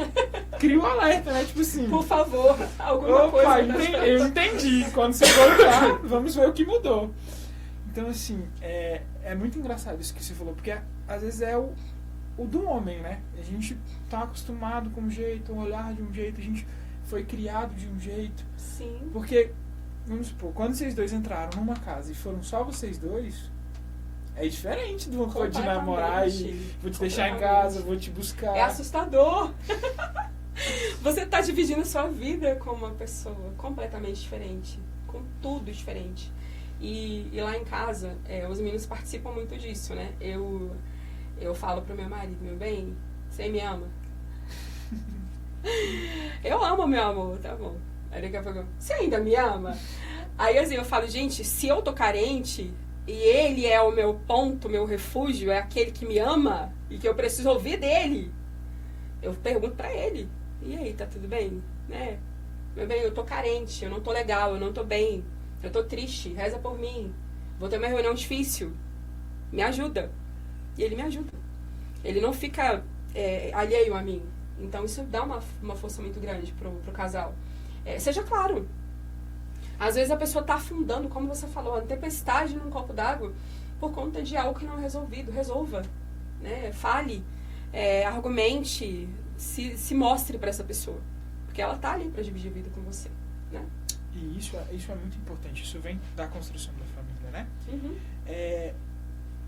A: cria um alerta, né? Tipo assim,
E: Por favor, alguma coisa.
A: Eu entendi. Quando você voltar, vamos ver o que mudou. Então, assim, é muito engraçado isso que você falou, porque às vezes é o do homem, né? A gente tá acostumado com um jeito, um olhar de um jeito, a gente foi criado de um jeito.
E: Sim.
A: Porque, vamos supor, quando vocês dois entraram numa casa e foram só vocês dois, é diferente do que de namorar e vou te deixar em casa, vou te buscar.
E: É assustador. Você tá dividindo sua vida com uma pessoa completamente diferente, com tudo diferente. E lá em casa, os meninos participam muito disso, né? Eu falo pro meu marido, meu bem, você me ama? Eu amo, meu amor, tá bom. Aí daqui a pouco, você ainda me ama? Aí assim, eu falo, gente, se eu tô carente e ele é o meu ponto, meu refúgio, é aquele que me ama e que eu preciso ouvir dele, eu pergunto pra ele, e aí, tá tudo bem? Né? Meu bem, eu tô carente, eu não tô legal, eu não tô bem, eu tô triste, reza por mim, vou ter uma reunião difícil, me ajuda. E ele me ajuda. Ele não fica alheio a mim. Então isso dá uma força muito grande pro casal. Seja claro. Às vezes a pessoa tá afundando, como você falou, uma tempestade num copo d'água por conta de algo que não é resolvido. Resolva. Né? Fale. Argumente. Se mostre para essa pessoa. Porque ela tá ali para dividir a vida com você. Né?
A: E isso é muito importante. Isso vem da construção da família, né?
E: Uhum.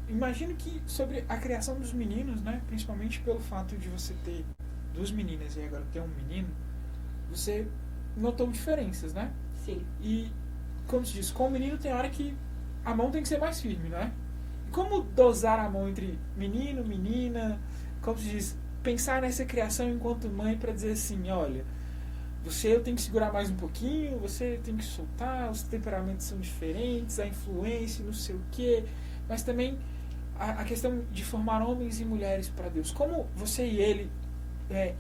A: Imagino que sobre a criação dos meninos, né? Principalmente pelo fato de você ter 2 meninas e agora ter um menino, você notou diferenças, né?
E: Sim.
A: E, como se diz, com o menino tem hora que a mão tem que ser mais firme, não é? E como dosar a mão entre menino, menina, como se diz, pensar nessa criação enquanto mãe para dizer assim, olha, eu tenho que segurar mais um pouquinho, você tem que soltar, os temperamentos são diferentes, a influência, não sei o quê, mas também a questão de formar homens e mulheres para Deus. Como você e ele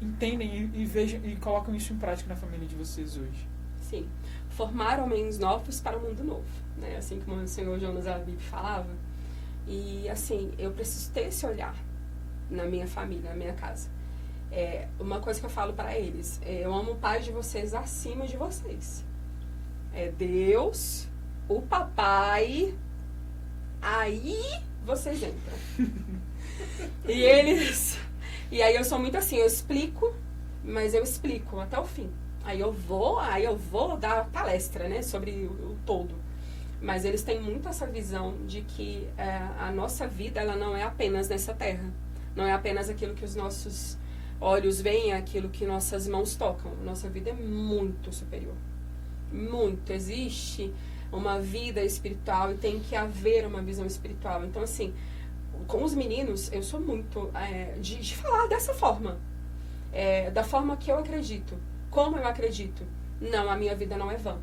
A: entendem e vejam e colocam isso em prática na família de vocês hoje?
E: Sim. Formar homens novos para o mundo novo. Né? Assim como o senhor Jonas Abib falava. E assim, eu preciso ter esse olhar na minha família, na minha casa. Uma coisa que eu falo para eles, eu amo o pai de vocês acima de vocês. É Deus, o papai, aí vocês entram. E aí eu sou muito assim, eu explico, mas eu explico até o fim. Aí eu vou dar palestra, né, sobre o todo. Mas eles têm muito essa visão de que a nossa vida, ela não é apenas nessa terra. Não é apenas aquilo que os nossos olhos veem, aquilo que nossas mãos tocam. Nossa vida é muito superior. Muito. Existe uma vida espiritual e tem que haver uma visão espiritual. Então, assim, com os meninos, eu sou muito de falar dessa forma. Da forma que eu acredito. Como eu acredito. Não, a minha vida não é vã.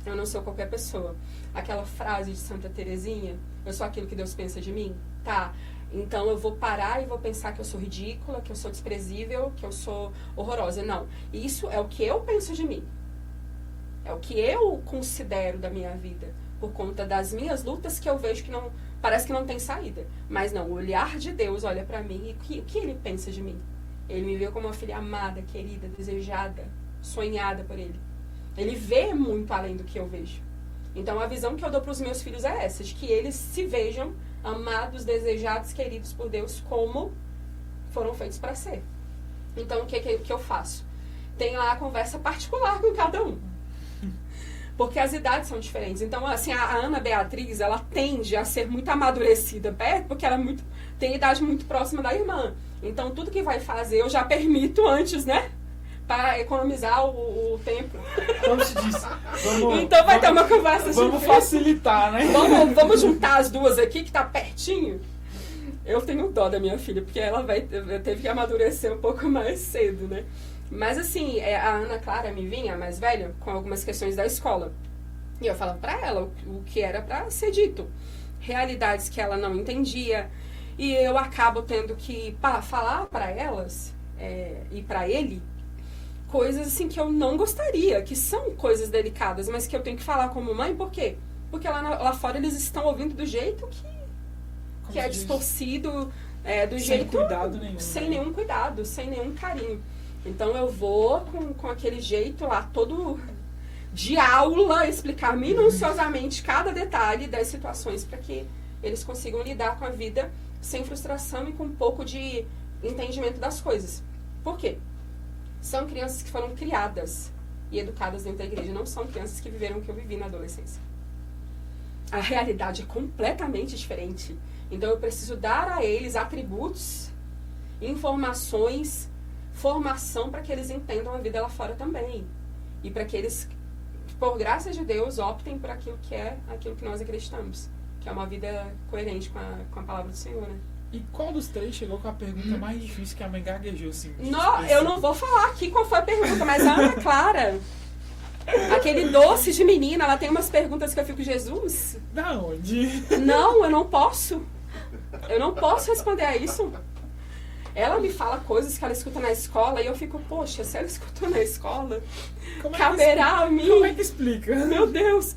E: Eu não sou qualquer pessoa. Aquela frase de Santa Teresinha, eu sou aquilo que Deus pensa de mim? Tá. Então eu vou parar e vou pensar que eu sou ridícula, que eu sou desprezível, que eu sou horrorosa. Não. Isso é o que eu penso de mim. É o que eu considero da minha vida. Por conta das minhas lutas que eu vejo que não... Parece que não tem saída. Mas não, o olhar de Deus olha pra mim e o que ele pensa de mim? Ele me vê como uma filha amada, querida, desejada, sonhada por ele. Ele vê muito além do que eu vejo. Então, a visão que eu dou para os meus filhos é essa, de que eles se vejam amados, desejados, queridos por Deus, como foram feitos para ser. Então, o que eu faço? Tem lá a conversa particular com cada um. Porque as idades são diferentes. Então, assim, a Ana Beatriz, ela tende a ser muito amadurecida perto, porque ela tem idade muito próxima da irmã. Então, tudo que vai fazer, eu já permito antes, né? Para economizar o tempo.
A: Como se diz?
E: Então vai ter uma conversa de
A: Vamos facilitar, né?
E: Vamos juntar as duas aqui, que tá pertinho. Eu tenho dó da minha filha, porque ela teve que amadurecer um pouco mais cedo, né? Mas assim, a Ana Clara me vinha, a mais velha, com algumas questões da escola. E eu falava pra ela o que era pra ser dito. Realidades que ela não entendia. E eu acabo tendo que falar pra elas e pra ele coisas assim que eu não gostaria, que são coisas delicadas, mas que eu tenho que falar como mãe, por quê? Porque lá fora eles estão ouvindo do jeito que é distorcido, do jeito...
A: Sem cuidado nenhum.
E: Sem nenhum cuidado, sem nenhum carinho. Então eu vou com aquele jeito lá, todo de aula, explicar minuciosamente cada detalhe das situações para que eles consigam lidar com a vida sem frustração e com um pouco de entendimento das coisas. Por quê? São crianças que foram criadas e educadas dentro da igreja, não são crianças que viveram o que eu vivi na adolescência. A realidade é completamente diferente. Então eu preciso dar a eles atributos, informações, formação para que eles entendam a vida lá fora também. E para que eles, por graça de Deus, optem por aquilo que nós acreditamos. Que é uma vida coerente com a palavra do Senhor, né?
A: E qual dos três chegou com a pergunta mais difícil que a mãe gaguejou, assim?
E: Eu não vou falar aqui qual foi a pergunta, mas a Ana Clara, aquele doce de menina, ela tem umas perguntas que eu fico, Jesus?
A: Da onde?
E: Não, eu não posso. Eu não posso responder a isso. Ela me fala coisas que ela escuta na escola e eu fico, poxa, se ela escutou na escola, caberá a mim.
A: Como é que explica?
E: Meu Deus.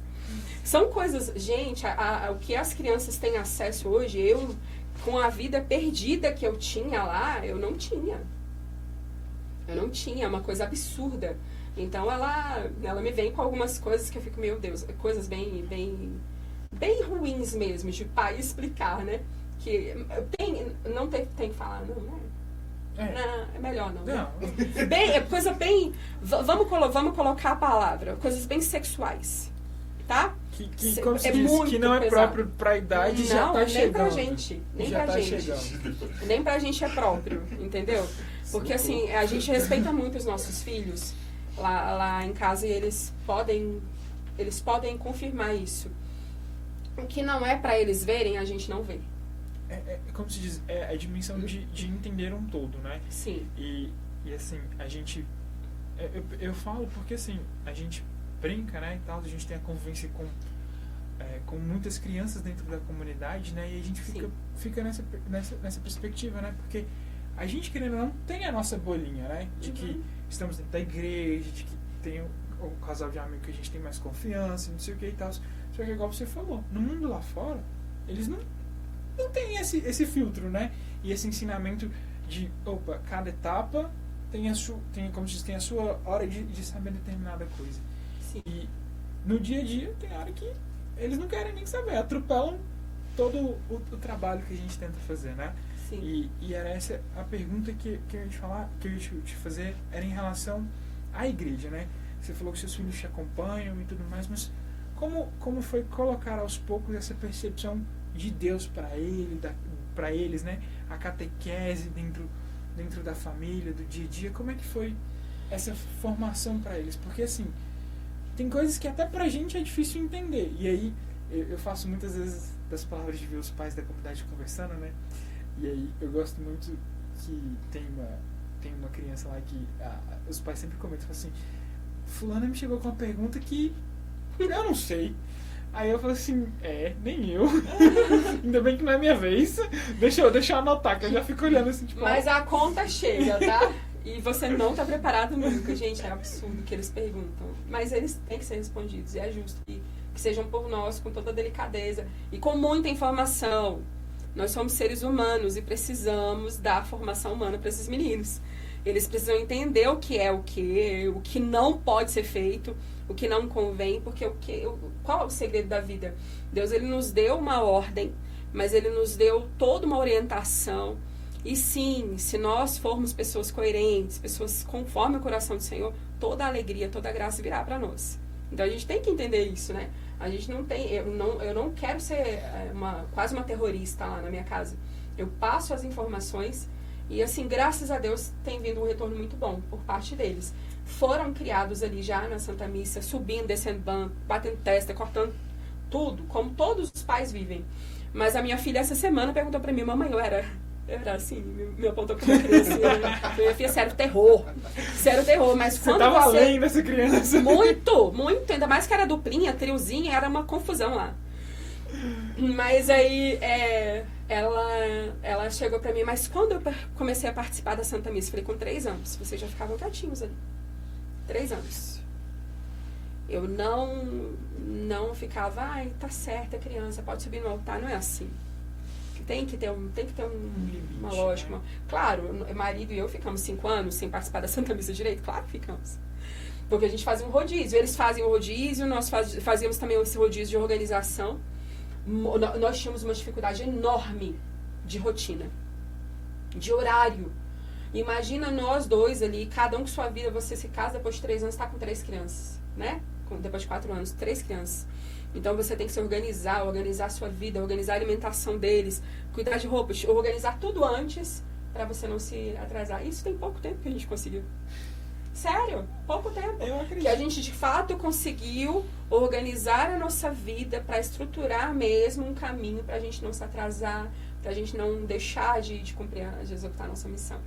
E: São coisas... Gente, o que as crianças têm acesso hoje, eu, com a vida perdida que eu tinha lá, eu não tinha. Eu não tinha, é uma coisa absurda. Então ela me vem com algumas coisas que eu fico, meu Deus, coisas bem ruins mesmo, de pai explicar, né? Que não tem que falar, não, né? Não, é melhor não.
A: Não.
E: Coisa bem... Vamos colocar a palavra. Coisas bem sexuais. Tá?
A: Que como se diz, que não é
E: pesado.
A: Próprio pra idade,
E: não,
A: já tá chegando.
E: Nem pra gente. Nem
A: já
E: pra
A: tá
E: gente.
A: chegando.
E: Nem pra gente é próprio, entendeu? Porque assim, a gente respeita muito os nossos filhos lá em casa e eles podem confirmar isso. O que não é pra eles verem, a gente não vê.
A: Como se diz, é a dimensão de entender um todo, né?
E: Sim.
A: E assim, a gente... Eu falo porque assim, a gente brinca, né, e tal, a gente tem a convivência com muitas crianças dentro da comunidade, né, e a gente fica nessa perspectiva, né, porque a gente, querendo ou não, tem a nossa bolinha, né, de que estamos dentro da igreja, de que tem o casal de amigos que a gente tem mais confiança, não sei o que e tal, só que igual você falou, no mundo lá fora, eles não tem esse filtro, né, e esse ensinamento de, cada etapa tem a sua hora de saber determinada coisa.
E: Sim.
A: E no dia a dia tem hora que eles não querem nem saber, atropelam todo o trabalho que a gente tenta fazer, né?
E: Sim.
A: E era essa a pergunta que eu ia te fazer, era em relação à igreja, né? Você falou que seus filhos te acompanham e tudo mais, mas como foi colocar aos poucos essa percepção de Deus para eles, né? A catequese dentro da família, do dia a dia, como é que foi essa formação para eles? Porque assim, tem coisas que até pra gente é difícil entender. E aí, eu faço muitas vezes das palavras de ver os pais da comunidade conversando, né? E aí, eu gosto muito que tem uma criança lá que os pais sempre comentam, assim, fulana me chegou com uma pergunta que eu não sei. Aí eu falo assim, nem eu. Ainda bem que não é minha vez. Deixa eu anotar, que eu já fico olhando assim, tipo...
E: Mas a conta chega, tá? E você não tá preparado nunca. Gente, é absurdo que eles perguntam. Mas eles têm que ser respondidos. E é justo que sejam por nós, com toda a delicadeza. E com muita informação. Nós somos seres humanos e precisamos dar formação humana para esses meninos. Eles precisam entender o que não pode ser feito, o que não convém, porque qual é o segredo da vida? Deus, ele nos deu uma ordem, mas ele nos deu toda uma orientação. E sim, se nós formos pessoas coerentes, pessoas conforme o coração do Senhor, toda a alegria, toda a graça virá para nós. Então a gente tem que entender isso, né? A gente não tem, eu não quero ser quase uma terrorista lá na minha casa. Eu passo as informações e assim, graças a Deus, tem vindo um retorno muito bom por parte deles. Foram criados ali já na Santa Missa, subindo, descendo banco, batendo testa, cortando tudo, como todos os pais vivem. Mas a minha filha essa semana perguntou pra mim, mamãe, eu era assim, me apontou como uma criança. Minha filha, sério terror, mas quando
A: tava além dessa criança.
E: Muito, ainda mais que era duplinha, triozinha, era uma confusão lá. Mas aí, ela chegou pra mim, mas quando eu comecei a participar da Santa Missa, falei, com 3 anos, vocês já ficavam quietinhos ali. 3 anos. Eu não ficava, ai, tá certa, criança, pode subir no altar, não é assim. Tem que ter uma lógica.
A: Né?
E: Claro, o marido e eu ficamos 5 anos sem participar da Santa Missa direito, claro que ficamos. Porque a gente fazia um rodízio, eles fazem o rodízio, nós fazíamos também esse rodízio de organização. Nós tínhamos uma dificuldade enorme de rotina, de horário. Imagina nós dois ali, cada um com sua vida, você se casa depois de 3 anos, está com 3 crianças, né? Depois de 4 anos, 3 crianças. Então você tem que se organizar a sua vida, organizar a alimentação deles, cuidar de roupas, organizar tudo antes para você não se atrasar. Isso tem pouco tempo que a gente conseguiu. Sério, pouco tempo.
A: Eu acredito.
E: Que a gente de fato conseguiu organizar a nossa vida para estruturar mesmo um caminho para a gente não se atrasar, para a gente não deixar de cumprir, de executar a nossa missão.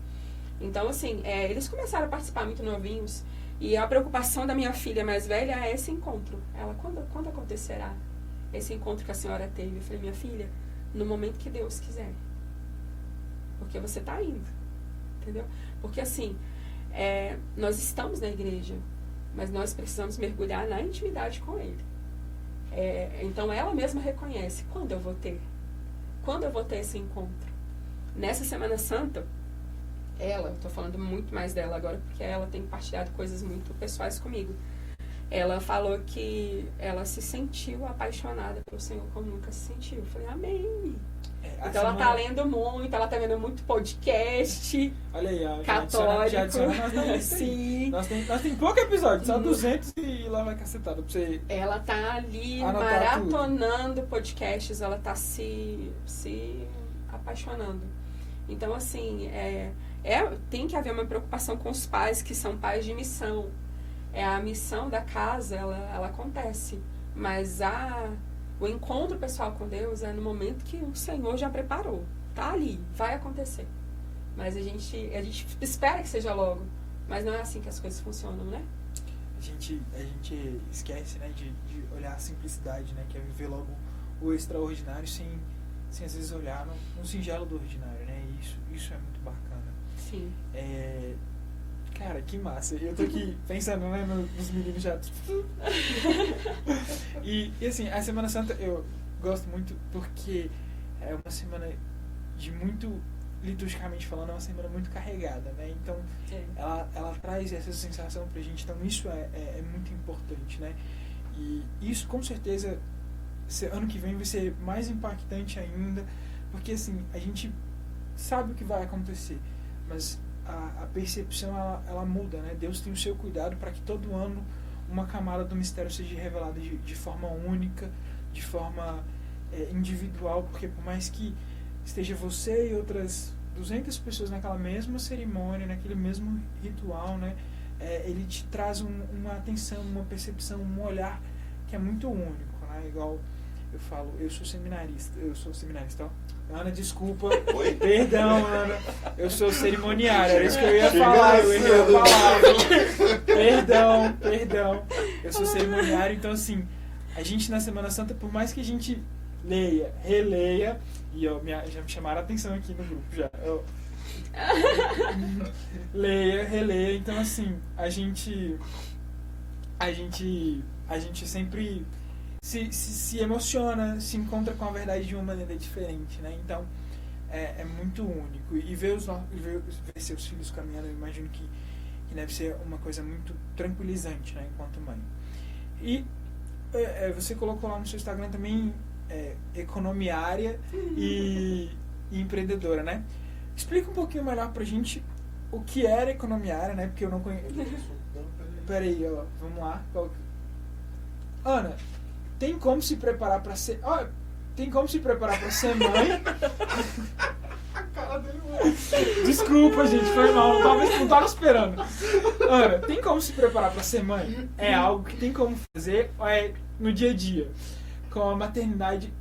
E: Então, assim, eles começaram a participar muito novinhos. E a preocupação da minha filha mais velha é esse encontro. Ela, quando acontecerá esse encontro que a senhora teve? Eu falei, minha filha, no momento que Deus quiser. Porque você está indo. Entendeu? Porque assim, nós estamos na igreja, mas nós precisamos mergulhar na intimidade com Ele. Então ela mesma reconhece, quando eu vou ter? Quando eu vou ter esse encontro? Nessa Semana Santa, estou falando muito mais dela agora, porque ela tem partilhado coisas muito pessoais comigo. Ela falou que ela se sentiu apaixonada pelo Senhor como nunca se sentiu. Eu falei, amém. Então ela tá lendo muito, ela tá vendo muito podcast.
A: Olha aí, ó,
E: católico.
A: Já adiciona nós na lista aí.
E: Sim.
A: Nós tem pouco episódio, só 200 e lá vai cacetada pra você.
E: Ela tá ali
A: anotar
E: maratonando podcasts, ela tá se apaixonando. Então, assim, tem que haver uma preocupação com os pais que são pais de missão. A missão da casa, ela acontece. Mas o encontro pessoal com Deus é no momento que o Senhor já preparou. Tá ali, vai acontecer. Mas a gente espera que seja logo. Mas não é assim que as coisas funcionam, né?
A: A gente esquece, né, de olhar a simplicidade, né? Que é viver logo o extraordinário sem às vezes olhar no singelo do ordinário, né? E isso é muito bacana.
E: Sim.
A: Cara, que massa. Eu tô aqui pensando, né, nos meninos já. E assim, a Semana Santa eu gosto muito porque é uma semana de muito, liturgicamente falando, é uma semana muito carregada, né? Então, ela traz essa sensação pra gente. Então, isso é muito importante, né? E isso, com certeza, ano que vem vai ser mais impactante ainda, porque assim, a gente sabe o que vai acontecer, mas a percepção ela muda, né? Deus tem o seu cuidado para que todo ano uma camada do mistério seja revelada de forma única, de forma individual, porque por mais que esteja você e outras 200 pessoas naquela mesma cerimônia, naquele mesmo ritual, né? Ele te traz uma atenção, uma percepção, um olhar que é muito único, né? Igual eu falo, eu sou seminarista, ó. Ana, desculpa.
C: Oi?
A: Perdão, Ana. Eu sou cerimoniário, era isso que eu ia falar. Eu errei a palavra. Perdão. Eu sou cerimoniário, então assim, a gente na Semana Santa, por mais que a gente leia, releia, e já me chamaram a atenção aqui no grupo já. Leia, releia, então assim, a gente sempre se emociona, se encontra com a verdade de uma maneira diferente, né? Então, é muito único. E ver seus filhos caminhando, eu imagino que deve ser uma coisa muito tranquilizante, né, enquanto mãe. E você colocou lá no seu Instagram também economiária e empreendedora, né? Explica um pouquinho melhor pra gente o que era economiária, né? Porque eu não conheço. Peraí, ó, vamos lá. Ana, tem como se preparar pra ser... tem como se preparar pra ser mãe? A cara dele, mano. Desculpa, gente, foi mal. Não tava esperando. Ana, tem como se preparar pra ser mãe? É algo que tem como fazer no dia a dia. Com a maternidade...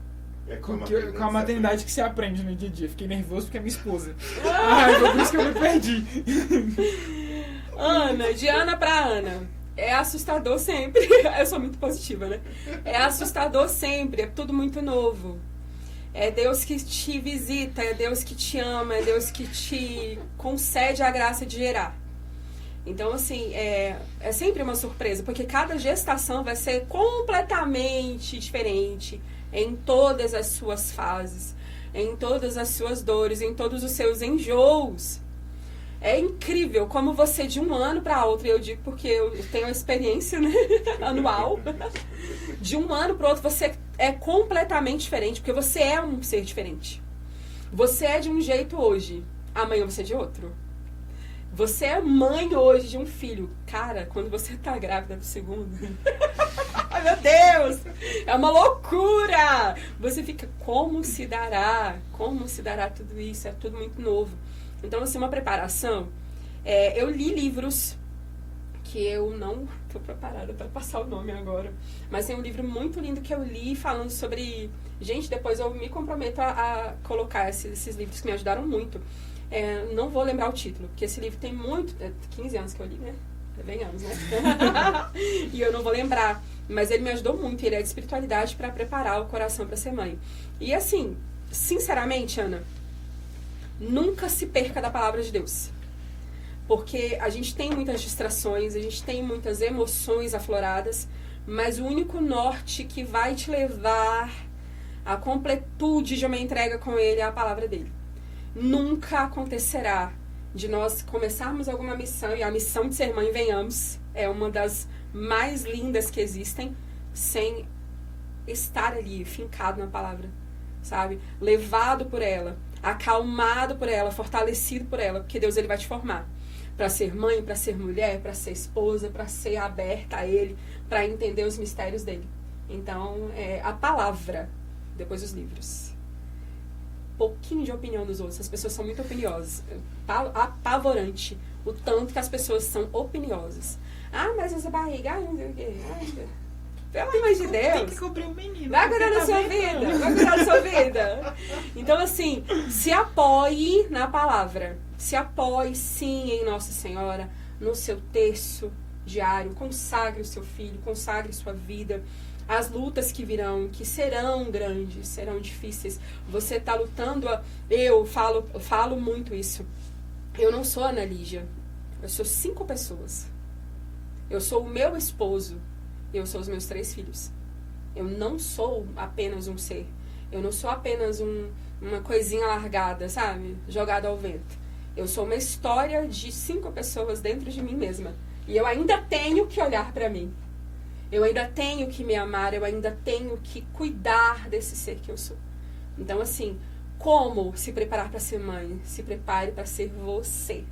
A: Com a maternidade que se aprende no dia a dia. Fiquei nervoso porque é minha esposa. Foi por isso que eu me perdi.
E: Ana, de Ana pra Ana. É assustador sempre. Eu sou muito positiva, né? É assustador sempre. É tudo muito novo. É Deus que te visita, é Deus que te ama, é Deus que te concede a graça de gerar. Então, assim, é sempre uma surpresa, porque cada gestação vai ser completamente diferente em todas as suas fases, em todas as suas dores, em todos os seus enjoos. É incrível como você, de um ano para outro, e eu digo porque eu tenho a experiência, né, anual, de um ano para outro você é completamente diferente, porque você é um ser diferente. Você é de um jeito hoje, amanhã você é de outro. Você é mãe hoje de um filho. Cara, quando você tá grávida do segundo... Ai, meu Deus! É uma loucura! Você fica, como se dará? Como se dará tudo isso? É tudo muito novo. Então, assim, uma preparação... eu li livros que eu não tô preparada para passar o nome agora. Mas tem um livro muito lindo que eu li falando sobre... Gente, depois eu me comprometo a colocar esses livros que me ajudaram muito. Não vou lembrar o título, porque esse livro tem muito... 15 anos que eu li, né? Bem anos, né? E eu não vou lembrar. Mas ele me ajudou muito. Ele é de espiritualidade para preparar o coração para ser mãe. E assim, sinceramente, Ana, nunca se perca da palavra de Deus. Porque a gente tem muitas distrações, a gente tem muitas emoções afloradas, mas o único norte que vai te levar à completude de uma entrega com Ele é a palavra dele. Nunca acontecerá de nós começarmos alguma missão, e a missão de ser mãe, venhamos, é uma das mais lindas que existem, sem estar ali, fincado na palavra, sabe? Levado por ela, acalmado por ela, fortalecido por ela, porque Deus ele vai te formar para ser mãe, para ser mulher, para ser esposa, para ser aberta a Ele, para entender os mistérios dele. Então, a palavra, depois os livros. Pouquinho de opinião dos outros. As pessoas são muito opiniosas. Apavorante o tanto que as pessoas são opiniosas. Ah, mas essa barriga, não sei o quê. Pelo amor de Deus.
A: Tem que cobrir o menino.
E: Vai cuidar da sua vida. Vai cuidar da sua vida. Então, assim, se apoie na palavra. Se apoie, sim, em Nossa Senhora, no seu terço diário. Consagre o seu filho, consagre sua vida. As lutas que virão, que serão grandes, serão difíceis. Você está lutando... Eu falo muito isso. Eu não sou a Ana Lígia. Eu sou 5 pessoas. Eu sou o meu esposo. Eu sou os meus 3 filhos. Eu não sou apenas um ser. Eu não sou apenas uma coisinha largada, sabe? Jogada ao vento. Eu sou uma história de 5 pessoas dentro de mim mesma. E eu ainda tenho que olhar para mim. Eu ainda tenho que me amar, eu ainda tenho que cuidar desse ser que eu sou. Então, assim, como se preparar para ser mãe? Se prepare para ser você.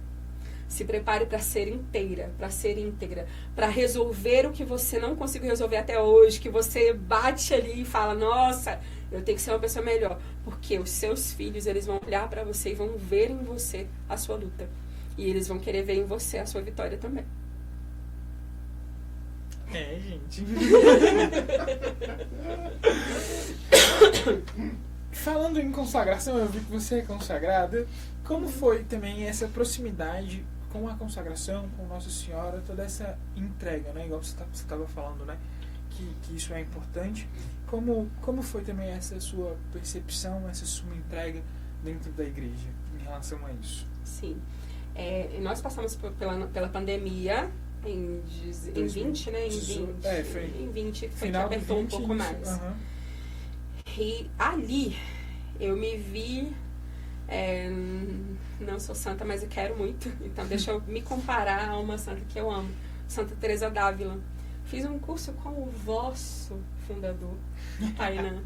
E: Se prepare para ser inteira, para ser íntegra, para resolver o que você não conseguiu resolver até hoje, que você bate ali e fala, nossa, eu tenho que ser uma pessoa melhor. Porque os seus filhos, eles vão olhar para você e vão ver em você a sua luta. E eles vão querer ver em você a sua vitória também.
A: Gente. Falando em consagração, eu vi que você é consagrada. Como foi também essa proximidade com a consagração, com Nossa Senhora, toda essa entrega, né? Igual você estava falando, né? Que isso é importante. Como foi também essa sua percepção, essa sua entrega dentro da igreja em relação a isso?
E: Sim. Nós passamos pela pandemia em 20, né? Em 20 foi que apertou 20, um pouco mais. Uhum. E ali eu me vi Não sou santa, mas eu quero muito. Então deixa eu me comparar a uma santa que eu amo, Santa Teresa d'Ávila. Fiz um curso com o vosso fundador, Tainan.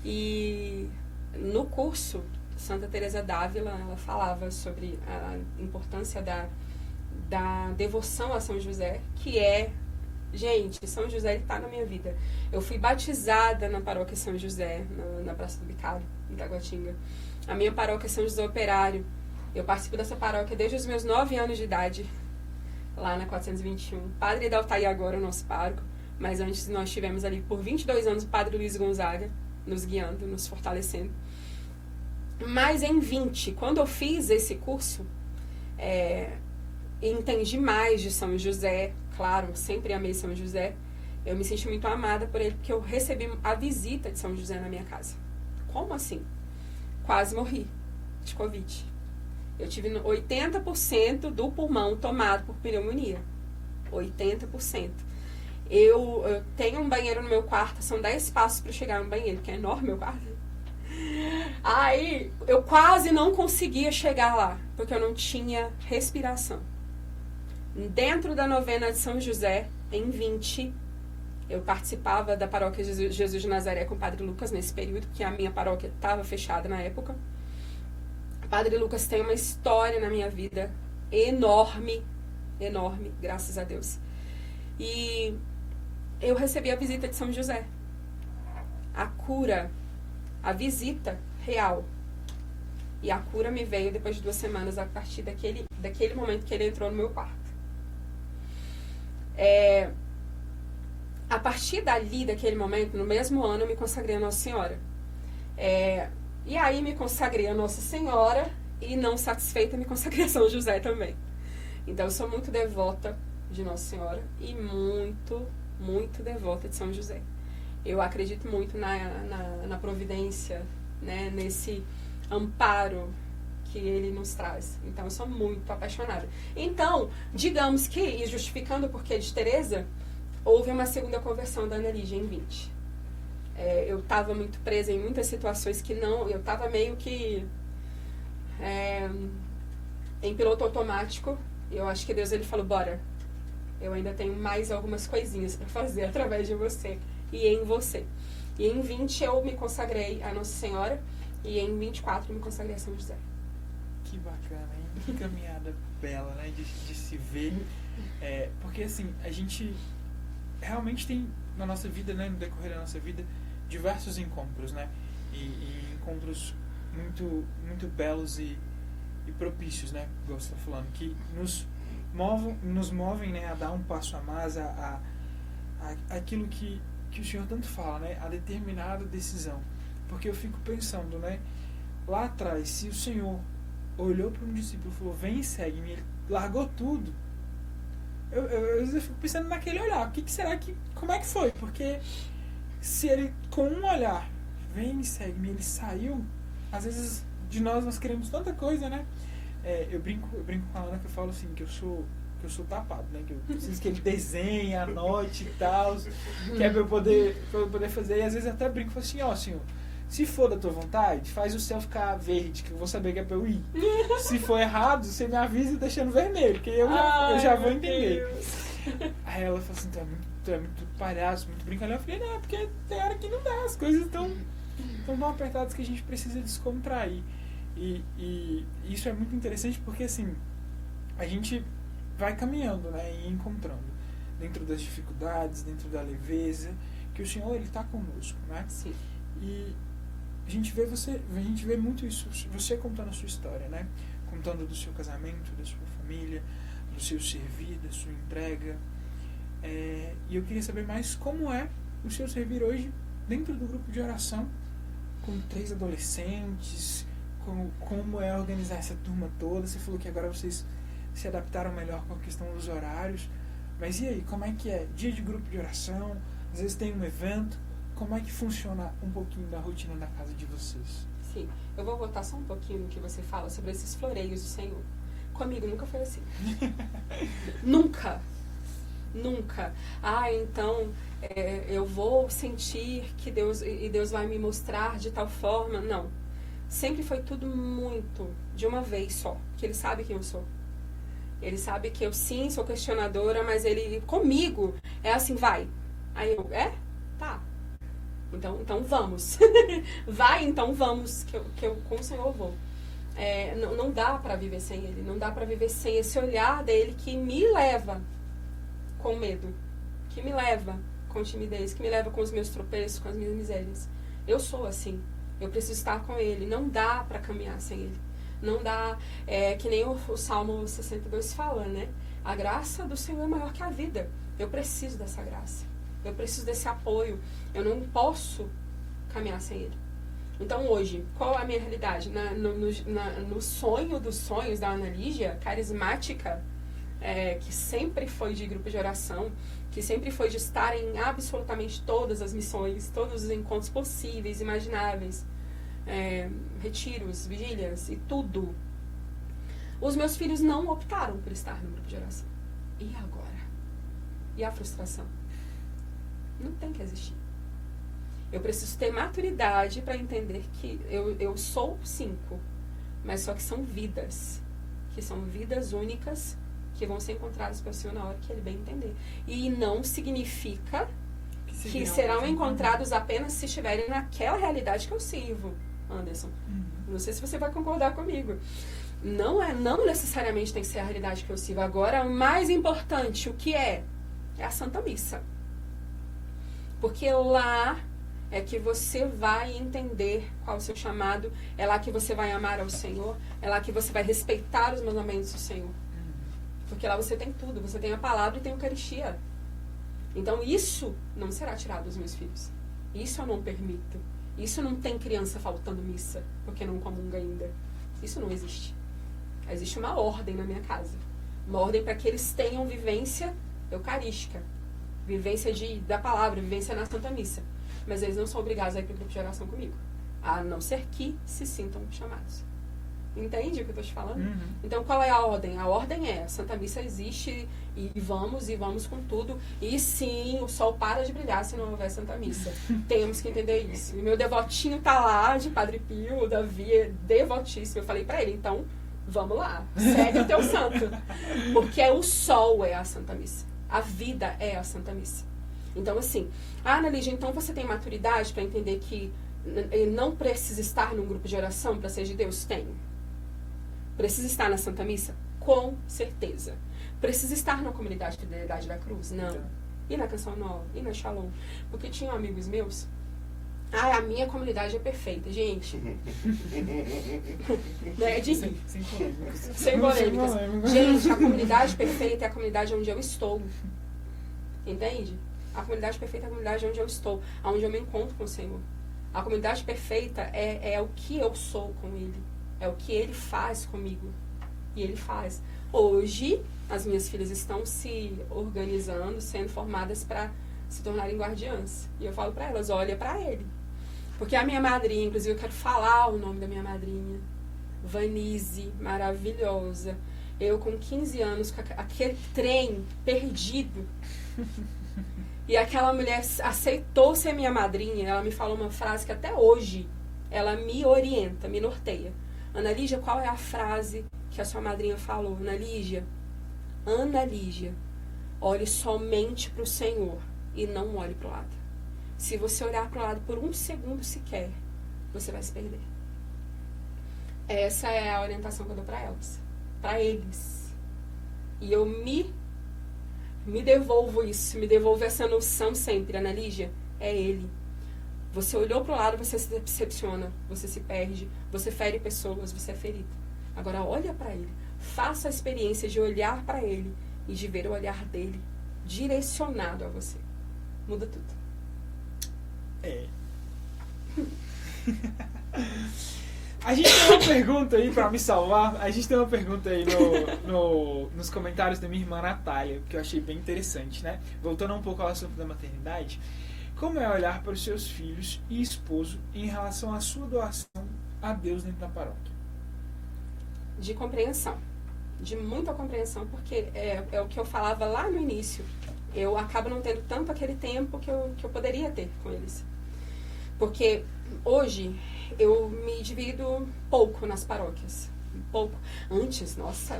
E: E no curso, Santa Teresa d'Ávila, ela falava sobre a importância da devoção a São José, que é... Gente, São José está na minha vida. Eu fui batizada na paróquia São José, na Praça do Bicário, em Taguatinga. A minha paróquia é São José Operário. Eu participo dessa paróquia desde os meus 9 anos de idade, lá na 421. Padre Daltair agora é o nosso pároco, mas antes nós tivemos ali por 22 anos o Padre Luiz Gonzaga, nos guiando, nos fortalecendo. Mas em 20, quando eu fiz esse curso, entendi mais de São José. Claro, sempre amei São José. Eu me senti muito amada por ele, porque eu recebi a visita de São José na minha casa. Como assim? Quase morri de Covid. Eu tive 80% do pulmão tomado por pneumonia. 80%. Eu tenho um banheiro no meu quarto, são 10 passos para chegar no banheiro, que é enorme meu quarto. Aí, eu quase não conseguia chegar lá, porque eu não tinha respiração. Dentro da novena de São José, em 20, eu participava da paróquia Jesus de Nazaré com o Padre Lucas nesse período, porque a minha paróquia estava fechada na época. O Padre Lucas tem uma história na minha vida enorme, enorme, graças a Deus. E eu recebi a visita de São José. A cura, a visita real. E a cura me veio depois de 2 semanas, a partir daquele momento que ele entrou no meu quarto. A partir dali, daquele momento, no mesmo ano, eu me consagrei a Nossa Senhora. E aí me consagrei a Nossa Senhora e, não satisfeita, me consagrei a São José também. Então, eu sou muito devota de Nossa Senhora e muito, muito devota de São José. Eu acredito muito na providência, né, nesse amparo que ele nos traz. Então, eu sou muito apaixonada. Então, digamos que, e justificando o porquê de Teresa, houve uma segunda conversão da Ana Lígia em 20. Eu estava muito presa em muitas situações que não... Eu estava meio que em piloto automático. E eu acho que Deus, ele falou, bora. Eu ainda tenho mais algumas coisinhas para fazer através de você e em você. E em 20 eu me consagrei a Nossa Senhora e em 24 eu me consagrei a São José.
A: Que bacana, hein? Que caminhada bela, né? De se ver. Porque, assim, a gente realmente tem na nossa vida, né? No decorrer da nossa vida, diversos encontros, né? E encontros muito, muito belos e propícios, né? Igual você está falando, que nos movem, né? A dar um passo a mais, aquilo que o Senhor tanto fala, né? A determinada decisão. Porque eu fico pensando, né? Lá atrás, se o Senhor olhou para um discípulo e falou, vem e segue-me, ele largou tudo. Eu fico pensando naquele olhar, o que será que... Como é que foi? Porque se ele, com um olhar, vem e segue-me, ele saiu, às vezes de nós queremos tanta coisa, né? Eu brinco com a Ana, que eu falo assim, que eu sou tapado, né? Que eu preciso que ele desenhe, anote e tal, que é pra eu poder fazer. E às vezes até brinco, falo assim, ó, Senhor, se for da tua vontade, faz o céu ficar verde, que eu vou saber que é pra eu ir. Se for errado, você me avisa deixando vermelho, que eu já vou entender. Aí ela falou assim, tu é muito palhaço, muito brincalhão. Eu falei, não, é porque tem hora que não dá, as coisas estão tão apertadas que a gente precisa descontrair. E isso é muito interessante porque, assim, a gente vai caminhando, né, e encontrando dentro das dificuldades, dentro da leveza, que o Senhor, ele está conosco, né?
E: Sim.
A: E a gente vê muito isso, você contando a sua história, né? Contando do seu casamento, da sua família, do seu servir, da sua entrega. E eu queria saber mais como é o seu servir hoje dentro do grupo de oração, com 3 adolescentes, como é organizar essa turma toda. Você falou que agora vocês se adaptaram melhor com a questão dos horários. Mas e aí, como é que é? Dia de grupo de oração, às vezes tem um evento. Como é que funciona um pouquinho da rotina da casa de vocês?
E: Sim, eu vou voltar só um pouquinho no que você fala sobre esses floreios do Senhor. Comigo nunca foi assim. Nunca. Então eu vou sentir que Deus vai me mostrar de tal forma. Não. sempre foi tudo muito de uma vez só. Que ele sabe quem eu sou. Ele sabe que eu, sim, sou questionadora, mas ele, comigo, é assim, vai. Aí eu, tá. Então vamos. Vai, então vamos, que eu com o Senhor vou. Não dá pra viver sem ele. Não dá pra viver sem esse olhar dele que me leva com medo. Que me leva com timidez. Que me leva com os meus tropeços, com as minhas misérias. Eu sou assim. Eu preciso estar com ele. Não dá pra caminhar sem ele. Não dá, que nem o Salmo 62 fala, né? A graça do Senhor é maior que a vida. Eu preciso dessa graça. Eu preciso desse apoio. Eu não posso caminhar sem ele. Então hoje, qual é a minha realidade? No sonho dos sonhos da Ana Lígia, carismática, que sempre foi de grupo de oração, que sempre foi de estar em absolutamente todas as missões, todos os encontros possíveis, imagináveis, retiros, vigílias e tudo. Os meus filhos não optaram por estar no grupo de oração. E agora? E a frustração? Não tem que existir. Eu preciso ter maturidade para entender que eu sou 5, mas só que são vidas. Que são vidas únicas que vão ser encontradas pelo Senhor na hora que Ele bem entender. E não significa que serão encontrados apenas se estiverem naquela realidade que eu sirvo, Anderson. Não sei se você vai concordar comigo. Não necessariamente tem que ser a realidade que eu sirvo. Agora, o mais importante, o que é? É a Santa Missa. Porque lá é que você vai entender qual é o seu chamado, é lá que você vai amar ao Senhor, é lá que você vai respeitar os mandamentos do Senhor. Porque lá você tem tudo, você tem a palavra e tem a Eucaristia. Então isso não será tirado dos meus filhos. Isso eu não permito. Isso não tem criança faltando missa, porque não comunga ainda. Isso não existe. Existe uma ordem na minha casa. Uma ordem para que eles tenham vivência eucarística. Vivência da palavra, vivência na Santa Missa. Mas eles não são obrigados a ir para o grupo de oração comigo. A não ser que se sintam chamados. Entende o que eu estou te falando? Então, qual é a ordem? A ordem é, a Santa Missa existe e vamos com tudo. E sim, o sol para de brilhar se não houver Santa Missa. Temos que entender isso. E meu devotinho tá lá, de Padre Pio, o Davi é devotíssimo. Eu falei para ele, então, vamos lá, segue o teu santo. Porque o sol é a Santa Missa. A vida é a Santa Missa. Então, assim, Ana Lígia, então você tem maturidade para entender que não precisa estar num grupo de oração para ser de Deus? Tenho. Precisa estar na Santa Missa? Com certeza. Precisa estar na comunidade Fidelidade da Cruz? Não. E na Canção Nova? E na Shalom? Porque tinham amigos meus. A minha comunidade é perfeita, gente. Sem polêmicas. Gente, a comunidade perfeita é a comunidade onde eu estou. Entende? A comunidade perfeita é a comunidade onde eu estou, onde eu me encontro com o Senhor. A comunidade perfeita é o que eu sou com Ele. É o que Ele faz comigo. E Ele faz. Hoje, as minhas filhas estão se organizando, sendo formadas para se tornarem guardiãs. E eu falo para elas, olha para Ele. Porque a minha madrinha, inclusive eu quero falar o nome da minha madrinha, Vanise, maravilhosa. Eu com 15 anos, com aquele trem perdido. E aquela mulher aceitou ser minha madrinha. Ela me falou uma frase que até hoje ela me orienta, me norteia. Ana Lígia, qual é a frase que a sua madrinha falou? Ana Lígia, olhe somente para o Senhor e não olhe para o lado. Se você olhar para o lado por um segundo sequer, você vai se perder. Essa é a orientação que eu dou para elas, para eles. E eu me devolvo isso, me devolvo essa noção sempre. Ana Lígia, é Ele. Você olhou para o lado, você se decepciona, você se perde, você fere pessoas, você é ferido. Agora olha para Ele, faça a experiência de olhar para Ele e de ver o olhar dele direcionado a você. Muda tudo.
A: A gente tem uma pergunta aí pra me salvar. A gente tem uma pergunta aí nos comentários da minha irmã Natália, que eu achei bem interessante, né? Voltando um pouco ao assunto da maternidade. Como é olhar para os seus filhos e esposo em relação à sua doação a Deus dentro da paróquia?
E: De compreensão. De muita compreensão, porque é o que eu falava lá no início. Eu acabo não tendo tanto aquele tempo que eu poderia ter com eles. Porque hoje eu me divido pouco nas paróquias. Pouco. Antes, nossa.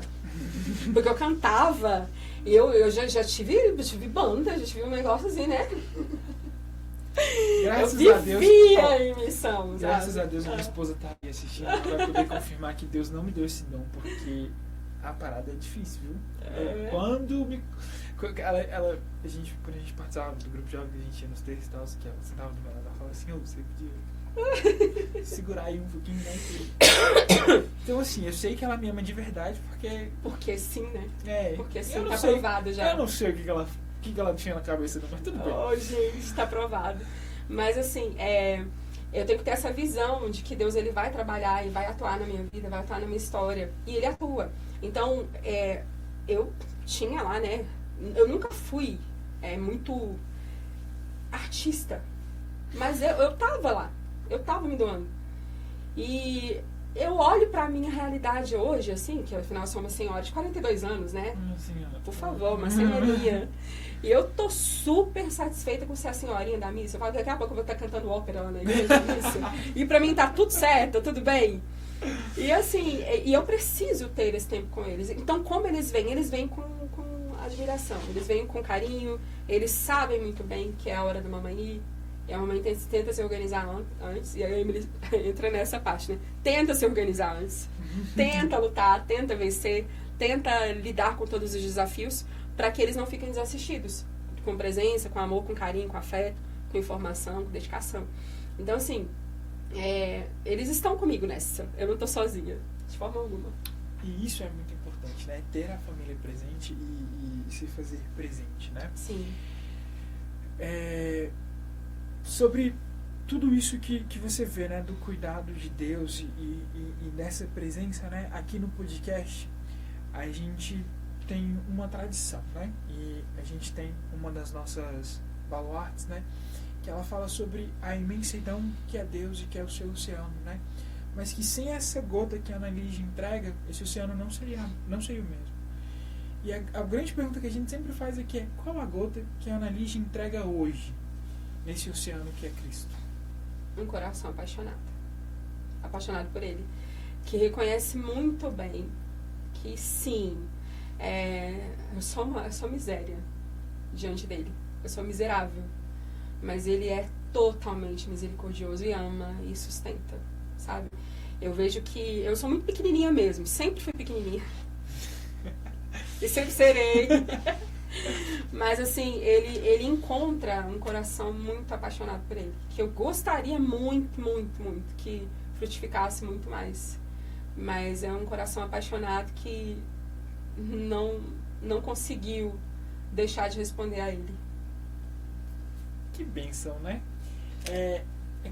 E: Porque eu cantava. Eu já tive banda, já tive um negócio assim, né?
A: Graças
E: eu
A: a Deus.
E: vivia em missão.
A: Graças
E: sabe?
A: a Deus, minha esposa tá aí assistindo pra poder confirmar que Deus não me deu esse dom, porque a parada é difícil, viu? Quando a gente participava do grupo de jovens, a gente ia nos textos e tal, que ela sentava do meu lado, ela falava assim, você podia segurar aí um pouquinho, né? Então, assim, eu sei que ela me ama de verdade,
E: Porque sim, né? Porque sim,
A: eu não
E: tá
A: sei,
E: provado já.
A: Eu não sei o que ela tinha na cabeça, não, mas tudo bem.
E: Oh, gente, tá provado. Mas assim, eu tenho que ter essa visão de que Deus ele vai trabalhar e vai atuar na minha vida, vai atuar na minha história. E ele atua. Então, eu tinha lá, né? Eu nunca fui muito artista. Mas eu tava lá. Eu tava me doando. E eu olho pra minha realidade hoje, assim, que afinal eu sou uma senhora de 42 anos, né?
A: Senhora.
E: Por favor, uma senhorinha. E eu tô super satisfeita com ser a senhorinha da missa. Eu falo, daqui a pouco eu vou estar cantando ópera lá na igreja. E pra mim tá tudo certo, tudo bem. E assim, eu preciso ter esse tempo com eles. Então, como eles vêm com admiração. Eles vêm com carinho, eles sabem muito bem que é a hora da mamãe ir. E a mamãe tenta se organizar antes, e aí a Emily entra nessa parte, né? Tenta se organizar antes, tenta lutar, tenta vencer, tenta lidar com todos os desafios para que eles não fiquem desassistidos. Com presença, com amor, com carinho, com afeto, com informação, com dedicação. Então, assim, eles estão comigo nessa. Eu não tô sozinha, de forma alguma.
A: E isso é muito importante, né? Ter a família presente e se fazer presente, né?
E: Sim.
A: Sobre tudo isso que você vê, né, do cuidado de Deus e dessa presença, né, aqui no podcast, a gente tem uma tradição, né, e a gente tem uma das nossas baluartes, né, que ela fala sobre a imensidão que é Deus e que é o seu oceano, né, mas que sem essa gota que a Ana Lígia entrega, esse oceano não seria o mesmo. E a grande pergunta que a gente sempre faz aqui é: qual a gota que a Ana Lígia entrega hoje nesse oceano que é Cristo?
E: Um coração apaixonado por Ele, que reconhece muito bem que sim, eu sou miséria diante dele, eu sou miserável, mas Ele é totalmente misericordioso e ama e sustenta, sabe? Eu vejo que eu sou muito pequenininha mesmo, sempre fui pequenininha e sempre serei. Mas assim, ele encontra um coração muito apaixonado por ele, que eu gostaria muito, muito, muito que frutificasse muito mais. Mas é um coração apaixonado que não conseguiu deixar de responder a ele.
A: Que bênção, né? É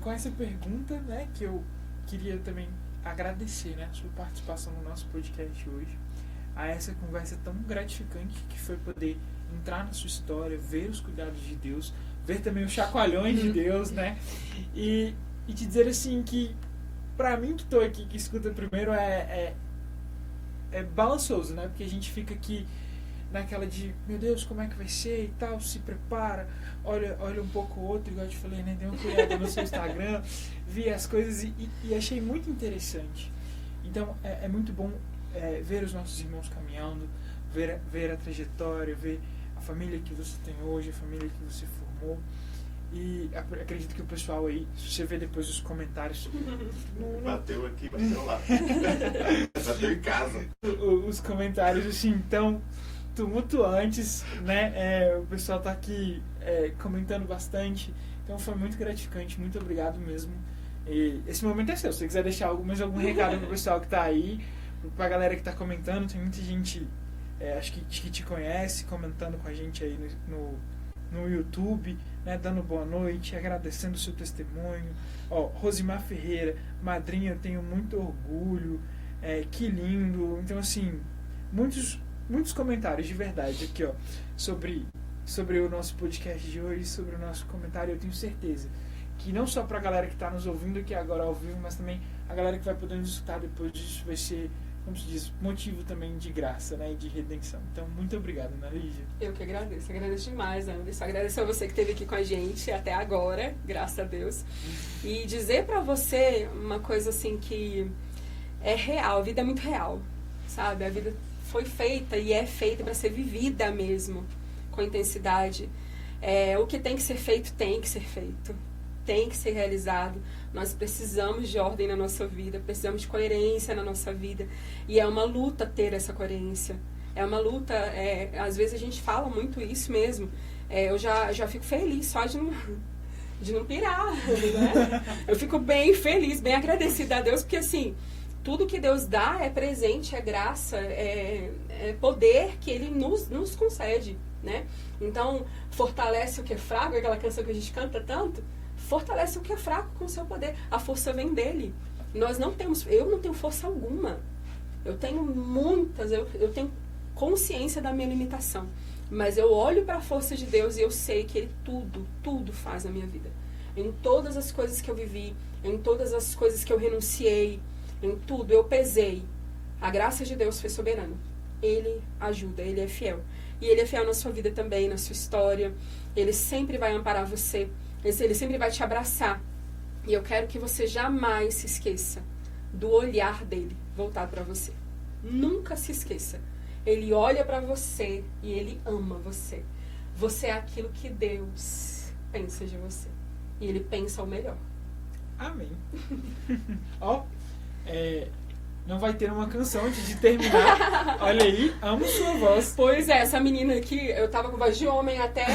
A: com essa pergunta, né, que eu queria também agradecer, né, a sua participação no nosso podcast hoje, a essa conversa tão gratificante que foi poder entrar na sua história, ver os cuidados de Deus, ver também os chacoalhões de Deus, né? E te dizer assim que, pra mim que tô aqui, que escuta primeiro, é balançoso, né? Porque a gente fica aqui naquela de, meu Deus, como é que vai ser e tal, se prepara, olha um pouco o outro, igual eu te falei, né? Dei uma olhada no seu Instagram, vi as coisas e achei muito interessante. Então, é muito bom ver os nossos irmãos caminhando, ver a trajetória, ver a família que você tem hoje, a família que você formou. E acredito que o pessoal aí, se você ver depois os comentários...
C: Bateu aqui, bateu lá. Bateu em casa.
A: Os comentários, assim, tão tumultuantes, né? O pessoal tá aqui comentando bastante. Então foi muito gratificante, muito obrigado mesmo. E esse momento é seu. Se você quiser deixar algum recado pro pessoal que tá aí, pra galera que tá comentando, tem muita gente, acho que te conhece, comentando com a gente aí no YouTube, né, dando boa noite, agradecendo o seu testemunho. Rosimar Ferreira, madrinha, eu tenho muito orgulho, que lindo. Então, assim, muitos comentários de verdade aqui, sobre o nosso podcast de hoje, sobre o nosso comentário. Eu tenho certeza que não só pra galera que tá nos ouvindo aqui agora ao vivo, mas também a galera que vai poder nos escutar depois disso vai ser como se diz, motivo também de graça, né, e de redenção. Então, muito obrigado, Ana Lígia.
E: Eu que agradeço demais, Anderson. Agradeço a você que esteve aqui com a gente até agora, graças a Deus. E dizer pra você uma coisa assim que é real, a vida é muito real, sabe? A vida foi feita e é feita para ser vivida mesmo, com intensidade. O que tem que ser feito, tem que ser feito. Tem que ser realizado. Nós precisamos de ordem na nossa vida, precisamos de coerência na nossa vida. E é uma luta ter essa coerência. É uma luta, às vezes a gente fala muito isso mesmo. Eu já fico feliz só de não pirar, né? Eu fico bem feliz, bem agradecida a Deus, porque assim, tudo que Deus dá é presente, é graça, é poder que Ele nos concede, né? Então, fortalece o que é fraco, aquela canção que a gente canta tanto, fortalece o que é fraco com o seu poder. A força vem dele. Eu não tenho força alguma. Eu tenho muitas, eu tenho consciência da minha limitação. Mas eu olho para a força de Deus e eu sei que Ele tudo faz na minha vida. Em todas as coisas que eu vivi, em todas as coisas que eu renunciei, em tudo eu pesei. A graça de Deus foi soberana. Ele ajuda, Ele é fiel. E Ele é fiel na sua vida também, na sua história. Ele sempre vai amparar você. Ele sempre vai te abraçar. E eu quero que você jamais se esqueça do olhar dele voltar para você. Nunca se esqueça. Ele olha para você e Ele ama você. Você é aquilo que Deus pensa de você. E Ele pensa o melhor.
A: Amém. Ó, não vai ter uma canção antes de terminar. Olha aí, amo sua voz.
E: Pois é, essa menina aqui, eu tava com voz de homem até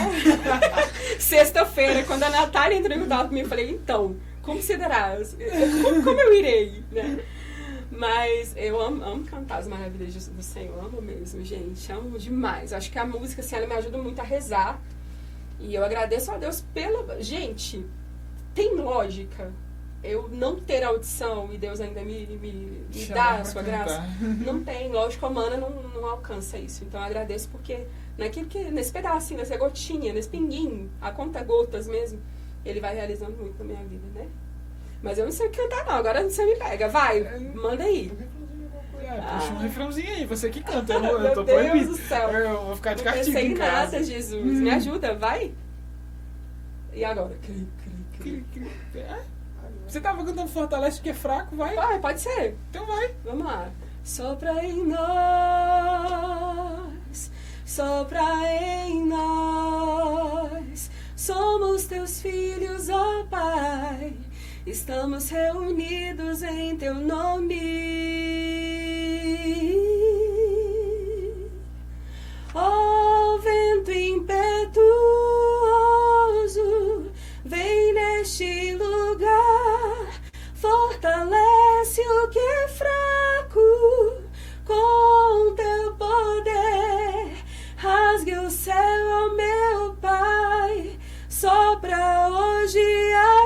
E: sexta-feira. Quando a Natália entrou em contato comigo, eu falei, então, como será? Como eu irei, né? Mas eu amo cantar as maravilhas do Senhor. Amo mesmo, gente. Amo demais. Acho que a música, assim, ela me ajuda muito a rezar. E eu agradeço a Deus pela... Gente, tem lógica eu não ter audição e Deus ainda me dá a sua graça? Não tem. Lógica humana não alcança isso. Então eu agradeço porque naquilo que, nesse pedacinho, nessa gotinha, nesse pinguinho, a conta gotas mesmo, Ele vai realizando muito na minha vida, né? Mas eu não sei cantar não, agora você me pega. Vai, manda aí.
A: Puxa um refrãozinho aí, você que canta. Eu tô
E: Meu Deus
A: proibido.
E: do céu.
A: Eu vou ficar de
E: Não
A: castigo
E: pensei
A: em
E: em
A: casa.
E: nada, Jesus. Me ajuda, vai. E agora?
A: Você tava cantando Fortalece o que é fraco, vai.
E: Vai, pode ser.
A: Então vai.
E: Vamos lá. Sopra em nós, sopra em nós. Somos teus filhos, ó Pai. Estamos reunidos em teu nome. Ó vento impetuoso, vem neste lugar, fortalece o que é fraco com teu poder. Rasgue o céu, ó meu Pai, sopra hoje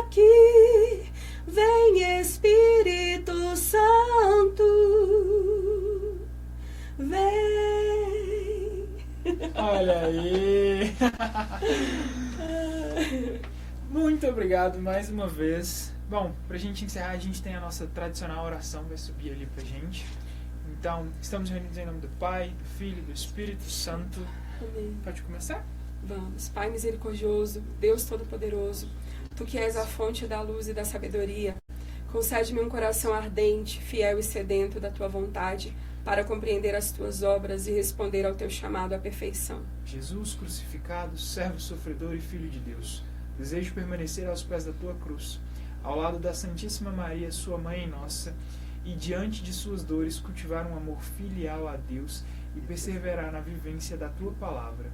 E: aqui, vem Espírito Santo, vem.
A: Olha aí. Muito obrigado mais uma vez. Bom, pra gente encerrar, a gente tem a nossa tradicional oração, vai subir ali pra gente. Então, estamos reunidos em nome do Pai, do Filho e do Espírito Santo.
E: Amém.
A: Pode começar?
E: Vamos, Pai misericordioso, Deus Todo-Poderoso, Tu que és a fonte da luz e da sabedoria, concede-me um coração ardente, fiel e sedento da Tua vontade, para compreender as Tuas obras e responder ao Teu chamado à perfeição.
A: Jesus crucificado, servo sofredor e Filho de Deus, desejo permanecer aos pés da Tua cruz, ao lado da Santíssima Maria, Sua Mãe e Nossa, e diante de suas dores cultivar um amor filial a Deus e perseverar na vivência da Tua palavra.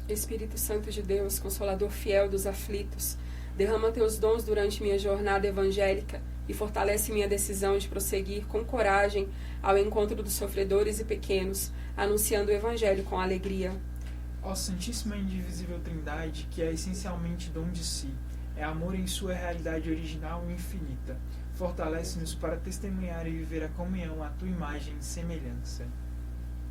E: Espírito Santo de Deus, Consolador fiel dos aflitos, derrama Teus dons durante minha jornada evangélica e fortalece minha decisão de prosseguir com coragem ao encontro dos sofredores e pequenos, anunciando o Evangelho com alegria.
A: Ó Santíssima e Indivisível Trindade, que é essencialmente dom de si, é amor em sua realidade original e infinita, fortalece-nos para testemunhar e viver a comunhão à Tua imagem e semelhança.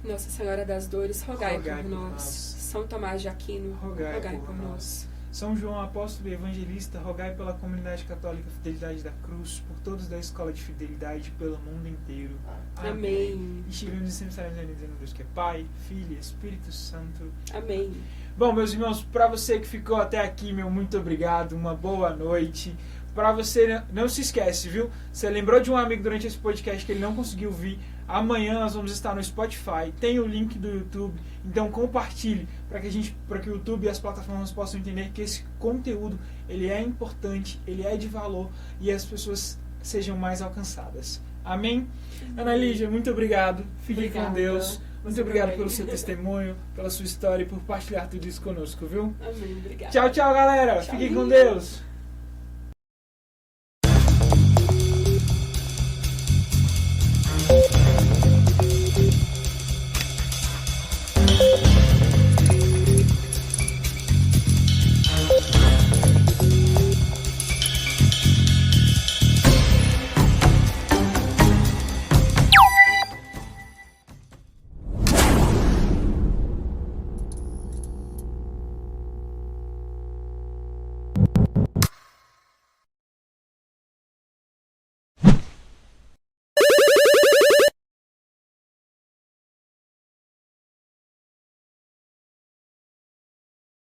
E: Nossa Senhora das Dores, rogai por
A: por
E: nós.
A: nós.
E: São Tomás de Aquino,
A: Rogai
E: por
A: por
E: nós.
A: nós. São João Apóstolo e Evangelista, rogai pela comunidade católica Fidelidade da Cruz, por todos da Escola de Fidelidade, pelo mundo inteiro.
E: Amém.
A: E estivemos sempre estaremos dizendo Deus que é Pai, Filho e Espírito Santo.
E: Amém.
A: Bom, meus irmãos, para você que ficou até aqui, meu muito obrigado, uma boa noite. Para você, não se esquece, viu? Você lembrou de um amigo durante esse podcast que ele não conseguiu vir? Amanhã nós vamos estar no Spotify, tem o link do YouTube, então compartilhe para que o YouTube e as plataformas possam entender que esse conteúdo ele é importante, ele é de valor e as pessoas sejam mais alcançadas. Amém? Ana Lígia, muito obrigado. Fique com Deus. Muito obrigado pelo seu testemunho, pela sua história e por partilhar tudo isso conosco, viu?
E: Amém. Obrigada.
A: Tchau, tchau, galera.
E: Tchau,
A: Fiquem com
E: linda.
A: Deus.